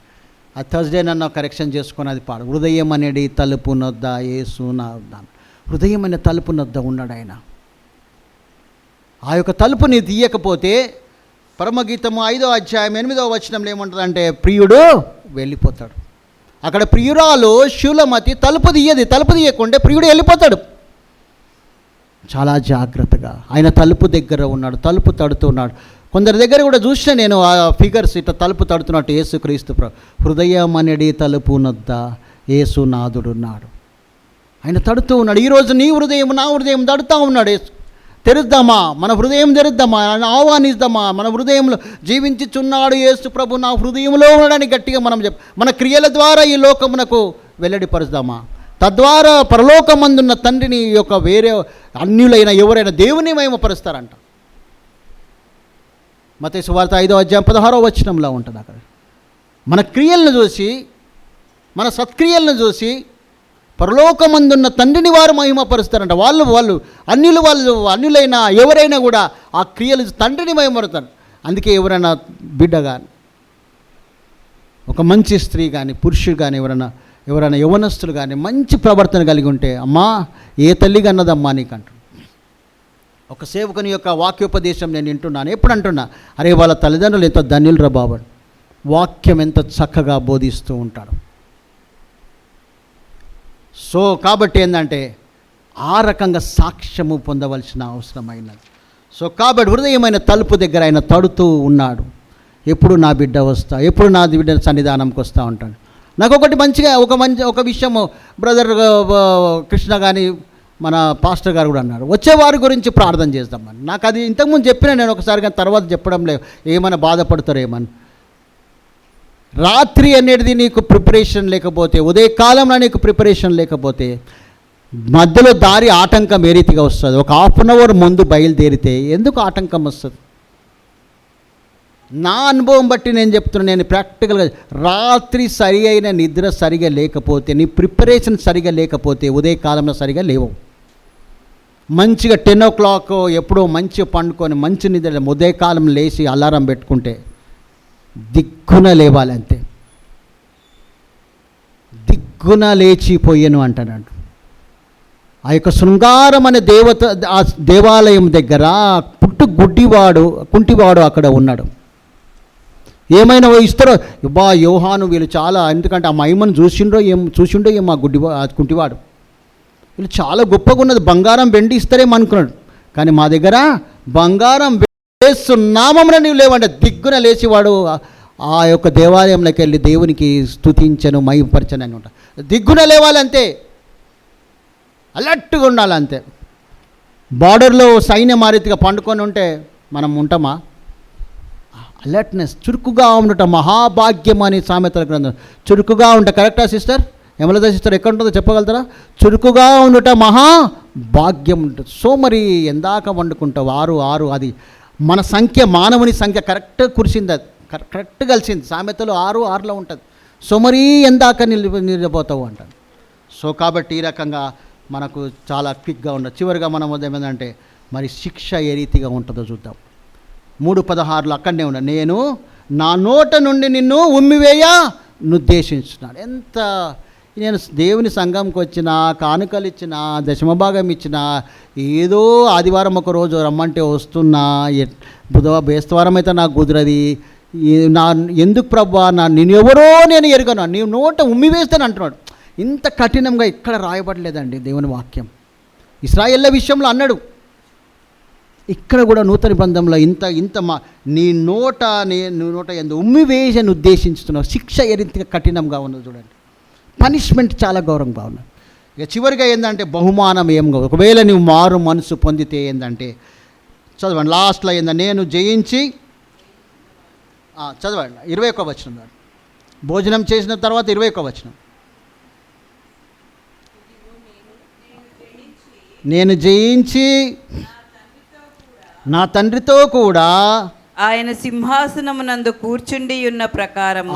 ఆ థర్స్డే నన్ను కరెక్షన్ చేసుకొని అది పాడు. హృదయం అనేది తలుపునొద్ద యేసు నా వద్ద. హృదయం అనే తలుపునొద్ద ఉన్నాడు ఆయన. ఆ యొక్క తలుపుని తీయకపోతే పరమగీతము 5వ అధ్యాయం 8వ వచనంలో ఏముంటుందంటే ప్రియుడు వెళ్ళిపోతాడు. అక్కడ ప్రియురాలు శూలమతి తలుపు తీయకుంటే ప్రియుడు వెళ్ళిపోతాడు. చాలా జాగ్రత్తగా ఆయన తలుపు దగ్గర ఉన్నాడు, తలుపు తడుతూ ఉన్నాడు. కొందరి దగ్గర కూడా చూసిన నేను ఆ ఫిగర్స్ ఇట్లా తలుపు తడుతున్నట్టు. యేసుక్రీస్తు హృదయం అనేది తలుపు నొద్ద యేసునాథుడున్నాడు. ఆయన తడుతూ ఉన్నాడు. ఈరోజు నీ హృదయం నా హృదయం తడుతూ ఉన్నాడు. తెరుద్దామా, మన హృదయం తెరుద్దామా, ఆహ్వానిద్దామా. మన హృదయంలో జీవించుచున్నాడు యేసు ప్రభు నా హృదయంలో ఉన్నాడని గట్టిగా మనం మన క్రియల ద్వారా ఈ లోకమునకు వెల్లడిపరుద్దామా. తద్వారా పరలోకమందున్న తండ్రిని యొక్క వేరే అన్యులైన ఎవరైనా దేవుని మహిమపరుస్తారంట. మత్తయి సువార్త 5వ అధ్యాయం 16వ వచనంలో ఉంటుంది. అక్కడ మన క్రియలను చూసి, మన సత్క్రియలను చూసి పరలోకమందున్న తండ్రిని వారు మహిమపరుస్తారంట. వాళ్ళు అన్యులైన ఎవరైనా కూడా ఆ క్రియలు తండ్రిని మహిమపరుస్తారు. అందుకే ఎవరైనా బిడ్డ కానీ, ఒక మంచి స్త్రీ కానీ, పురుషుడు కానీ, ఎవరైనా యవనస్తులు కానీ మంచి ప్రవర్తన కలిగి ఉంటే, అమ్మా ఏ తల్లిగా అన్నదమ్మా నీకంటు. ఒక సేవకుని యొక్క వాక్యోపదేశం నేను వింటున్నాను. ఎప్పుడు అంటున్నా, అరే వాళ్ళ తల్లిదండ్రులు ఎంత ధన్యులు రా బాబు, వాక్యం ఎంత చక్కగా బోధిస్తూ ఉంటాడు. సో కాబట్టి ఏంటంటే ఆ రకంగా సాక్ష్యము పొందవలసిన అవసరమైనది. సో కాబట్టి హృదయమైన తలుపు దగ్గర ఆయన తడుతూ ఉన్నాడు. ఎప్పుడు నా బిడ్డ వస్తా, ఎప్పుడు నా బిడ్డ సన్నిధానంకి వస్తూ ఉంటాడు. నాకు ఒక విషయము బ్రదర్ కృష్ణ కానీ మన పాస్టర్ గారు కూడా అన్నారు, వచ్చేవారి గురించి ప్రార్థన చేద్దామని. నాకు అది ఇంతకుముందు చెప్పిన నేను ఒకసారి, కానీ తర్వాత చెప్పడం లేదు, ఏమైనా బాధపడతారేమని. రాత్రి అనేది నీకు ప్రిపరేషన్ లేకపోతే, ఉదయకాలంలో నీకు ప్రిపరేషన్ లేకపోతే, మధ్యలో దారి ఆటంకం ఏ రీతిగా వస్తుంది. ఒక హాఫ్ అన్ అవర్ ముందు బయలుదేరితే ఎందుకు ఆటంకం వస్తుంది? నా అనుభవం బట్టి నేను చెప్తున్నాను. నేను ప్రాక్టికల్గా రాత్రి సరి అయిన నిద్ర సరిగా లేకపోతే, నీ ప్రిపరేషన్ సరిగా లేకపోతే ఉదయకాలంలో సరిగా లేవు. మంచిగా 10 o'clock ఎప్పుడో మంచిగా పండుకొని మంచి నిద్ర ఉదయకాలం లేచి అలారం పెట్టుకుంటే దిగ్గున లేవాలి. అంతే, దిగ్గున లేచిపోయాను అంటాడు. ఆ యొక్క శృంగారం అనే ఆ దేవాలయం దగ్గర కుంటివాడు అక్కడ ఉన్నాడు. ఏమైనా ఇస్తారో బా యోహాను వీళ్ళు చాలా, ఎందుకంటే ఆ మహిమను చూసిండో ఏమో ఆ కుంటివాడు, వీళ్ళు చాలా గొప్పగా ఉన్నది, బంగారం వెండి ఇస్తారేమో అనుకున్నాడు. కానీ మా దగ్గర బంగారం వేస్తున్నామని నీవు లేవంటే దిగ్గున లేచివాడు ఆ యొక్క దేవాలయంలోకి వెళ్ళి దేవునికి స్తుతించను మహిమపరచను అని ఉంటాడు. దిగ్గున లేవాలి అంతే, అలర్ట్గా ఉండాలి అంతే. బార్డర్లో సైన్యం మారీతిగా పండుకొని ఉంటే మనం ఉంటామా? అలర్ట్నెస్, చురుకుగా ఉండటం మహాభాగ్యం అని సామెతల గ్రంథం. చురుకుగా ఉంట, కరెక్టా సిస్టర్? యమలత సిస్టర్ ఎక్కడ ఉంటుందో చెప్పగలుగుతారా? చురుకుగా ఉండట మహాభాగ్యం ఉంటుంది. సో మరి ఎందాక వండుకుంటావు? 6 అది మన సంఖ్య, మానవుని సంఖ్య కరెక్ట్ కురిసింది, అది కరెక్ట్ కలిసింది. సామెతలు 6:6లో ఉంటుంది. సో మరి ఎందాక నిలిపోతావు అంటారు. సో కాబట్టి ఈ రకంగా మనకు చాలా క్విక్గా ఉండదు. చివరిగా మనం ఏమంటే మరి శిక్ష ఏ రీతిగా ఉంటుందో చూద్దాం. 3:16 అక్కడనే ఉన్నాడు, నేను నా నోట నుండి నిన్ను ఉమ్మివేయ నుద్దేశించున్నాను. ఎంత నేను దేవుని సంఘంకి వచ్చినా, కానుకలు ఇచ్చినా, దశమభాగం ఇచ్చినా, ఏదో ఆదివారం ఒక రోజు రమ్మంటే వస్తున్నా, బేస్తవారం అయితే నాకు కుదరది, ఎందుకు ప్రభా నేను ఎవరో నేను ఎరగను, నీ నోట ఉమ్మివేస్తాను అంటున్నాడు. ఇంత కఠినంగా ఇక్కడ రాయబడలేదండి దేవుని వాక్యం. ఇశ్రాయేళ్ల విషయంలో అన్నాడు, ఇక్కడ కూడా నూతన నిబంధనలో నీ నోట ఎందు ఉమ్మివేయని ఉద్దేశించుతున్నావు. శిక్ష ఏ రీతిగా కఠినంగా ఉన్నది చూడండి, పనిష్మెంట్ చాలా గౌరవంగా ఉన్నది. ఇక చివరిగా ఏంటంటే బహుమానం ఏం కాదు. ఒకవేళ నువ్వు మారు మనసు పొందితే ఏంటంటే చదవండి, లాస్ట్లో ఏంటంటే నేను జయించి, చదవండి 21వ వచనం, భోజనం చేసిన తర్వాత 21వ వచనం, నేను జయించి నా తండ్రితో కూడా ఆయన సింహాసనమునందు కూర్చుండి ఉన్న ప్రకారము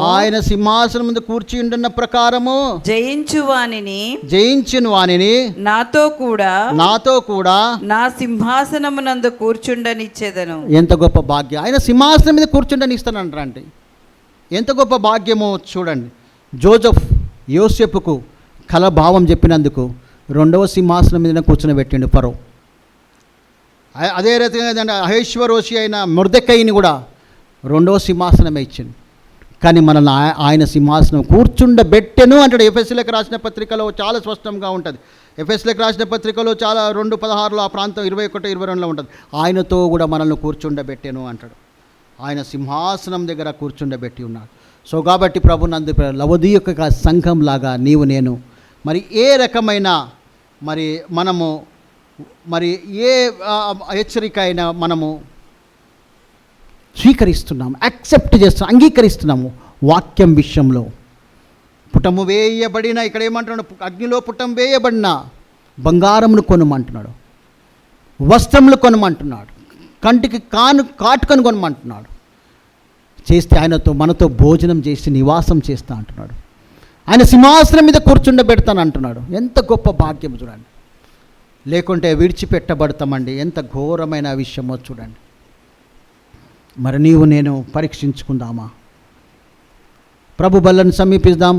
జయించిన వానిని నాతో కూడా నా సింహాసనమునందు కూర్చుండనిచ్చేదను. ఎంత గొప్ప భాగ్యం! ఆయన సింహాసనం మీద కూర్చుండనిస్తానంటారా అంటే ఎంత గొప్ప భాగ్యమో చూడండి. యోసేపుకు కల భావం చెప్పినందుకు 2వ సింహాసనం మీద కూర్చుని ఫరో. అదే రకంగా అహేశ్వరోషి అయిన మొర్దెకైని కూడా రెండో సింహాసనమే ఇచ్చింది. కానీ మనల్ని ఆయన సింహాసనం కూర్చుండబెట్టెను అంటాడు. ఎఫెసీలకు రాసిన పత్రికలో చాలా స్పష్టంగా ఉంటుంది. ఎఫెసీలకు రాసిన పత్రికలో చాలా 2:16 ఆ ప్రాంతం 21, 22లో ఉంటుంది. ఆయనతో కూడా మనల్ని కూర్చుండబెట్టెను అంటాడు. ఆయన సింహాసనం దగ్గర కూర్చుండబెట్టి ఉన్నాడు. సో కాబట్టి ప్రభు నందు లవొదియొక్క సంఘంలాగా నీవు నేను మరి ఏ రకమైన మరి మనము మరి ఏ హెచ్చరిక అయినా మనము స్వీకరిస్తున్నాము, యాక్సెప్ట్ చేస్తున్నాము, అంగీకరిస్తున్నాము. వాక్యం విషయంలో పుటము వేయబడిన, ఇక్కడ ఏమంటున్నాడు, అగ్నిలో పుటం వేయబడిన బంగారమును కొనమంటున్నాడు, వస్త్రములు కొనమంటున్నాడు, కంటికి కాటుకను కొనమంటున్నాడు. చేస్తే ఆయనతో మనతో భోజనం చేసి నివాసం చేస్తా అంటున్నాడు. ఆయన సింహాసనం మీద కూర్చుండబెడతాను అంటున్నాడు. ఎంత గొప్ప భాగ్యం చూడండి. లేకుంటే విడిచిపెట్టబడతామండి. ఎంత ఘోరమైన విషయమో చూడండి. మరి నీవు నేను పరీక్షించుకుందామా? ప్రభు బలను సమీపిద్దాం.